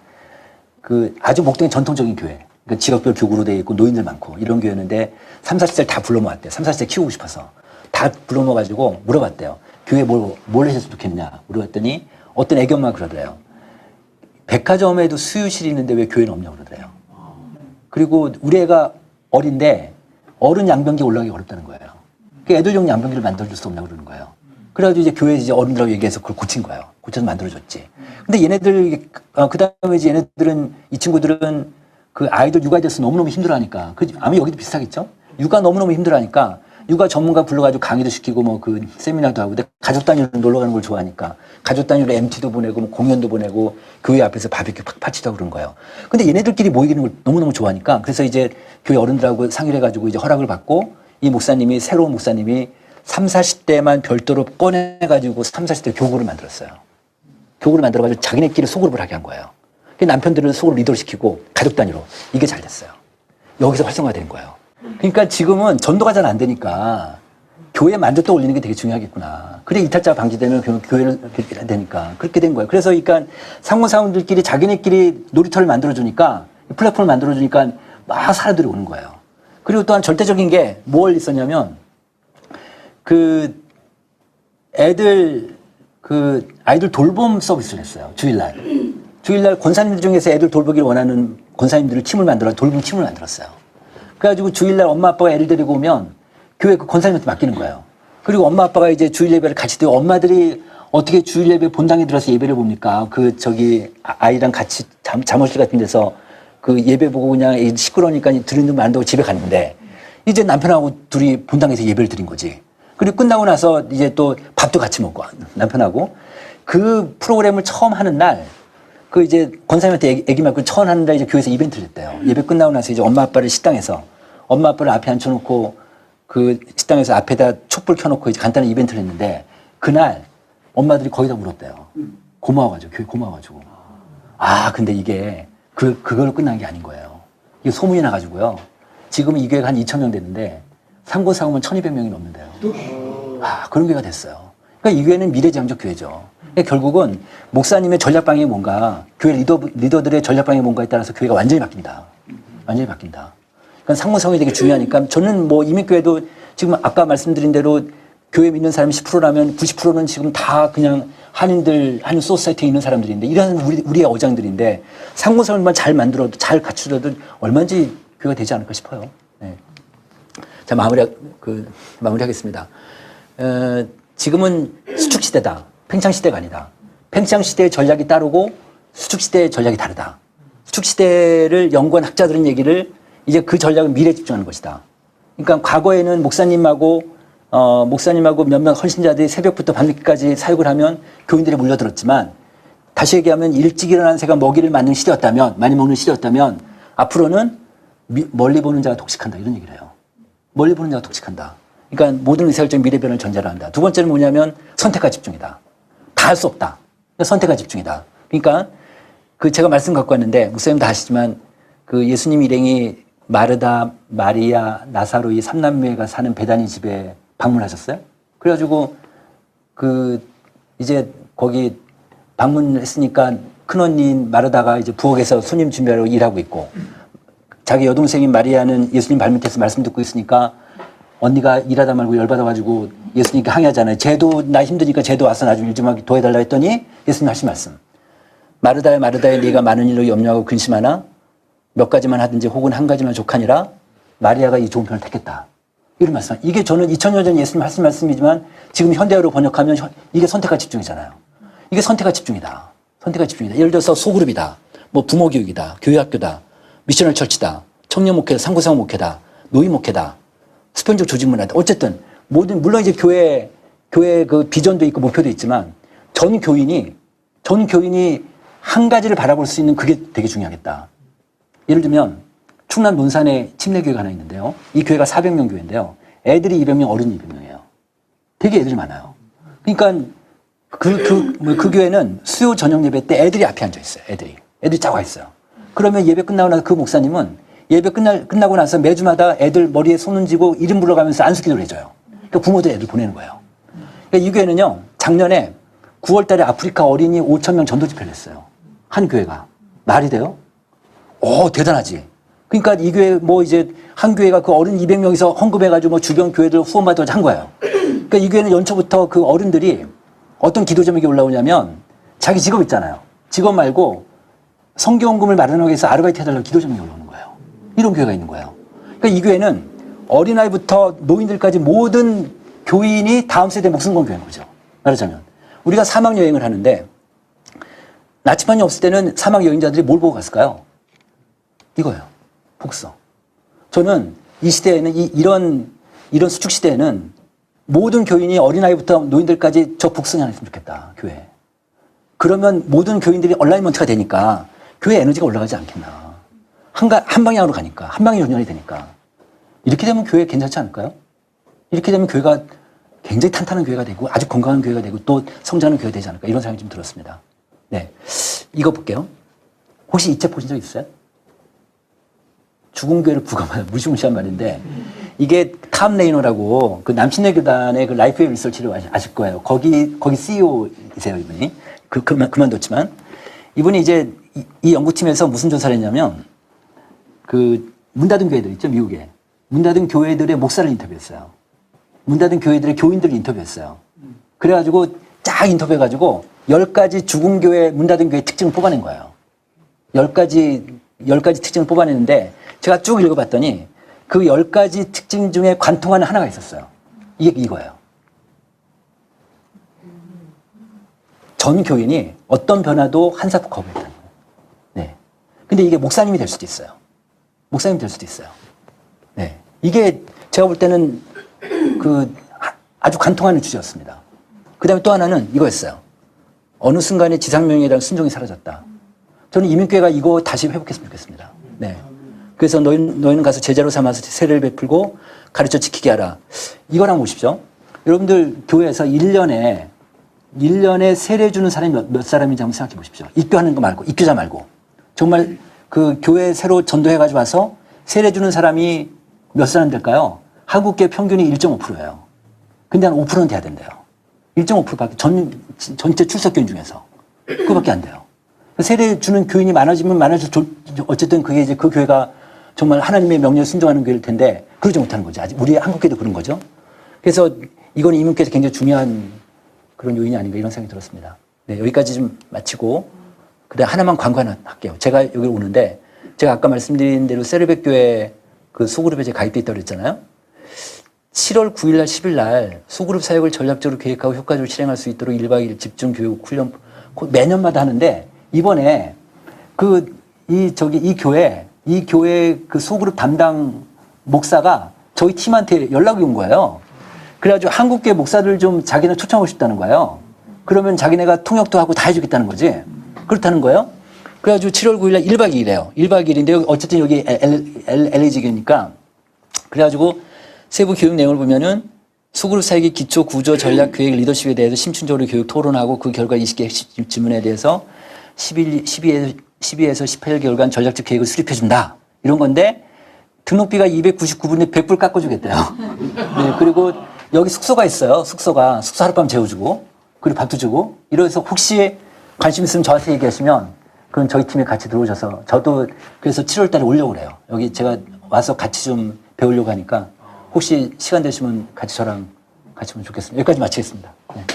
아주 목동의 전통적인 교회. 그러니까 직업별 교구로 되어 있고 노인들 많고 이런 교회였는데, 30, 40대를 다 불러 모았대요. 30, 40대 키우고 싶어서. 다 불러 모아가지고 물어봤대요. 교회 뭘 하셨으면 좋겠냐 물어봤더니 어떤 애기 엄마가 그러더래요. 백화점에도 수유실이 있는데 왜 교회는 없냐고 그러더래요. 그리고 우리 애가 어린데 어른 양변기 올라가기 어렵다는 거예요. 그 애들용 양변기를 만들어줄 수 없냐고 그러는 거예요. 그래가지고 이제 교회 이제 어른들하고 얘기해서 그걸 고친 거예요. 고쳐서 만들어줬지. 근데 얘네들, 그 다음에 이제 얘네들은, 이 친구들은 그 아이들 육아에 대해서 너무너무 힘들어하니까, 아마 여기도 비슷하겠죠? 육아 너무너무 힘들어하니까 육아 전문가 불러가지고 강의도 시키고 세미나도 하고, 근데 가족 단위로 놀러 가는 걸 좋아하니까 가족 단위로 MT도 보내고 공연도 보내고 교회 앞에서 바비큐 파티도 하고 그런 거예요. 근데 얘네들끼리 모이는 걸 너무너무 좋아하니까, 그래서 이제 교회 어른들하고 상의를 해가지고 이제 허락을 받고, 이 목사님이, 새로운 목사님이 30, 40대만 별도로 꺼내가지고 30, 40대 교구를 만들었어요. 교구를 만들어가지고 자기네끼리 소그룹을 하게 한 거예요. 남편들은 소그룹 리더를 시키고 가족 단위로. 이게 잘 됐어요. 여기서 활성화된 거예요. 그러니까 지금은 전도가 잘 안 되니까 교회 만족도 올리는 게 되게 중요하겠구나. 그래 이탈자가 방지되면 교회를 해야 되니까 그렇게 된 거예요. 그래서 그러니까 상무사원들끼리 자기네끼리 놀이터를 만들어주니까, 플랫폼을 만들어주니까 막 사람들이 오는 거예요. 그리고 또한 절대적인 게 뭘 있었냐면 그 아이들 돌봄 서비스를 했어요. 주일날 권사님들 중에서 애들 돌보기를 원하는 권사님들을 돌봄 팀을 만들었어요. 그래가지고 주일날 엄마 아빠가 애를 데리고 오면 교회 그 권사님한테 맡기는 거예요. 그리고 엄마 아빠가 이제 주일 예배를 같이 드리고 엄마들이 어떻게 주일 예배 본당에 들어서 예배를 봅니까? 아이랑 같이 잠옷실 같은 데서 그 예배 보고 그냥 시끄러우니까 들은 좀 안다고 집에 갔는데 이제 남편하고 둘이 본당에서 예배를 드린 거지. 그리고 끝나고 나서 이제 또 밥도 같이 먹고 남편하고 그 프로그램을 처음 하는 날 그 이제 권사님한테 애기 맡고 처음 하는 날 이제 교회에서 이벤트를 했대요. 예배 끝나고 나서 이제 엄마 아빠를 앞에 앉혀놓고 그 식당에서 앞에다 촛불 켜놓고 이제 간단한 이벤트를 했는데 그날 엄마들이 거의 다 울었대요. 고마워가지고 교회 고마워가지고. 근데 이게 그걸로 끝난 게 아닌 거예요. 이게 소문이 나가지고요. 지금 이 교회가 한 2,000명 됐는데 상고상으면 1,200명이 넘는데요. 그런 교회가 됐어요. 그러니까 이 교회는 미래지향적 교회죠. 그러니까 결국은 목사님의 전략방향이 뭔가, 교회 리더들의 전략방향이 뭔가에 따라서 교회가 완전히 바뀝니다. 완전히 바뀐다. 그러니까 상호성이 되게 중요하니까 저는 뭐 이민교회도 지금 아까 말씀드린 대로 교회 믿는 사람이 10%라면 90%는 지금 다 그냥 한인 소사이티에 있는 사람들인데 이런 우리의 어장들인데 상호성만 잘 만들어도 잘 갖추려도 얼마든지 교회가 되지 않을까 싶어요. 네. 자, 마무리하겠습니다. 지금은 수축시대다. 팽창시대가 아니다. 팽창시대의 전략이 따르고 수축시대의 전략이 다르다. 수축시대를 연구한 학자들은 얘기를 이제 그 전략은 미래에 집중하는 것이다. 그러니까 과거에는 목사님하고 몇몇 헌신자들이 새벽부터 밤늦게까지 사역을 하면 교인들이 몰려들었지만 다시 얘기하면 일찍 일어나는 새가 먹이를 많이 먹는 시대였다면 앞으로는 멀리 보는 자가 독식한다. 이런 얘기를 해요. 멀리 보는 자가 독식한다. 그러니까 모든 의사결정 미래변을 전제로 한다. 두 번째는 뭐냐면 선택과 집중이다. 다 할 수 없다. 선택과 집중이다. 그러니까 제가 말씀 갖고 왔는데 목사님 다 아시지만 그 예수님 일행이 마르다, 마리아, 나사로 이 3남매가 사는 베다니 집에 방문하셨어요. 그래가지고 이제 거기 방문했으니까 큰언니인 마르다가 이제 부엌에서 손님 준비하려고 일하고 있고 자기 여동생인 마리아는 예수님 발밑에서 말씀 듣고 있으니까 언니가 일하다 말고 열받아가지고 예수님께 항의하잖아요. 나 힘드니까 쟤도 와서 나 좀 일 좀 도와달라 했더니 예수님 하신 말씀. 마르다야 네가 많은 일로 염려하고 근심하나 몇 가지만 하든지 혹은 한 가지만 족하니라 마리아가 이 좋은 편을 택했다. 이런 말씀. 이게 저는 2000년 전 예수님 하신 말씀이지만 지금 현대어로 번역하면 이게 선택과 집중이잖아요. 이게 선택과 집중이다. 선택과 집중이다. 예를 들어서 소그룹이다. 뭐 부모 교육이다. 교회 학교다. 미셔널 처치다. 청년 목회다. 상고상 목회다. 노인 목회다. 수평적 조직 문화다. 어쨌든 물론 이제 교회 그 비전도 있고 목표도 있지만 전 교인이 한 가지를 바라볼 수 있는 그게 되게 중요하겠다. 예를 들면 충남 논산에 침례교회가 하나 있는데요. 이 교회가 400명 교회인데요. 애들이 200명, 어른이 200명이에요. 되게 애들이 많아요. 그러니까 그 교회는 수요 저녁 예배 때 애들이 앞에 앉아 있어요. 애들이 쫙 와 있어요. 그러면 예배 끝나고 나서 그 목사님은 예배 끝나고 나서 매주마다 애들 머리에 손 얹고 이름 불러가면서 안수기도를 해줘요. 그러니까 부모들 애들 보내는 거예요. 그러니까 이 교회는요, 작년에 9월 달에 아프리카 어린이 5,000명 전도 집회를 했어요. 한 교회가. 말이 돼요? 대단하지. 그러니까 이 교회 한 교회가 그 어른 200명이서 헌금해가지고 주변 교회들 후원받아서 한 거예요. 그러니까 이 교회는 연초부터 그 어른들이 어떤 기도 제목이 올라오냐면 자기 직업 있잖아요. 직업 말고 성경금을 마련하기 위해서 아르바이트 해달라고 기도 제목이 올라오는 거예요. 이런 교회가 있는 거예요. 그러니까 이 교회는 어린아이부터 노인들까지 모든 교인이 다음 세대에 목숨 건 교회인 거죠. 말하자면. 우리가 사막 여행을 하는데 나치판이 없을 때는 사막 여행자들이 뭘 보고 갔을까요? 이거예요. 복서. 저는 이 시대에는 이런 수축 시대에는 모든 교인이 어린아이부터 노인들까지 저 복성이 하나 있으면 좋겠다. 교회. 그러면 모든 교인들이 얼라이먼트가 되니까 교회 에너지가 올라가지 않겠나. 한 방향으로 가니까. 한 방향이 연연이 되니까. 이렇게 되면 교회 괜찮지 않을까요? 이렇게 되면 교회가 굉장히 탄탄한 교회가 되고 아주 건강한 교회가 되고 또 성장하는 교회가 되지 않을까. 이런 생각이 좀 들었습니다. 네. 이거 볼게요. 혹시 이 책 보신 적 있어요? 죽은 교회를 부감하는 무시무시한 말인데 이게 탐 레이너라고 그 남신의 교단의 그 라이프웨이 리서치를 아실 거예요. 거기 CEO이세요, 이분이. 그만뒀지만 이분이 이제 이 연구팀에서 무슨 조사를 했냐면 그 문 닫은 교회들 있죠, 미국에. 문 닫은 교회들의 목사를 인터뷰했어요. 문 닫은 교회들의 교인들을 인터뷰했어요. 그래가지고 쫙 인터뷰해가지고 10가지 죽은 교회, 문 닫은 교회 특징을 뽑아낸 거예요. 10가지 특징을 뽑아냈는데 제가 쭉 읽어봤더니 그 10가지 특징 중에 관통하는 하나가 있었어요. 이게 이거예요. 전 교인이 어떤 변화도 한사코 거부했다는 거예요. 네. 근데 이게 목사님이 될 수도 있어요. 목사님이 될 수도 있어요. 네. 이게 제가 볼 때는 아주 관통하는 주제였습니다. 그 다음에 또 하나는 이거였어요. 어느 순간에 지상명예랑 순종이 사라졌다. 저는 이민교회가 이거 다시 회복했으면 좋겠습니다. 네. 그래서 너희는 가서 제자로 삼아서 세례를 베풀고 가르쳐 지키게 하라. 이걸 한번 보십시오. 여러분들 교회에서 1년에 세례 주는 사람이 몇 사람인지 한번 생각해 보십시오. 입교하는 거 말고, 입교자 말고. 정말 그 교회 새로 전도해가지고 와서 세례 주는 사람이 몇 사람 될까요? 한국교회 평균이 1.5%예요. 근데 한 5%는 돼야 된대요. 1.5%밖에 전체 출석교인 중에서. 그거밖에 안 돼요. 세례 주는 교인이 많아지면 많아질수록 어쨌든 그게 이제 그 교회가 정말 하나님의 명령에 순종하는 교회일 텐데 그러지 못하는 거죠. 아직 우리 한국교회도 그런 거죠. 그래서 이건 이민교회에서 굉장히 중요한 그런 요인이 아닌가 이런 생각이 들었습니다. 네, 여기까지 좀 마치고 그다음 하나만 광고 하나 할게요. 제가 여기 오는데 제가 아까 말씀드린 대로 세르백 교회 그 소그룹에 제가 가입돼 있다고 그랬잖아요. 7월 9일 날 10일 날 소그룹 사역을 전략적으로 계획하고 효과적으로 실행할 수 있도록 1박 2일 집중 교육 훈련 매년마다 하는데 이번에 이 교회 그 소그룹 담당 목사가 저희 팀한테 연락이 온 거예요. 그래가지고 한국계 목사들 좀 자기네 초청하고 싶다는 거예요. 그러면 자기네가 통역도 하고 다 해주겠다는 거지. 그렇다는 거예요. 그래가지고 7월 9일 날 1박 2일이에요. 1박 2일인데 어쨌든 여기 LA직이니까. 그래가지고 세부 교육 내용을 보면은 소그룹 사역의 기초 구조 전략 계획 리더십에 대해서 심층적으로 교육 토론하고 그 결과 20개 질문에 대해서 12에서 18개월간 전략적 계획을 수립해준다. 이런 건데 등록비가 299분에 100불 깎아주겠대요. 네, 그리고 여기 숙소가 있어요. 숙소 하룻밤 재워주고 그리고 밥도 주고 이래서 혹시 관심 있으면 저한테 얘기하시면 그럼 저희 팀에 같이 들어오셔서 저도 그래서 7월 달에 오려고 그래요. 여기 제가 와서 같이 좀 배우려고 하니까 혹시 시간 되시면 같이 저랑 같이 오면 좋겠습니다. 여기까지 마치겠습니다. 네.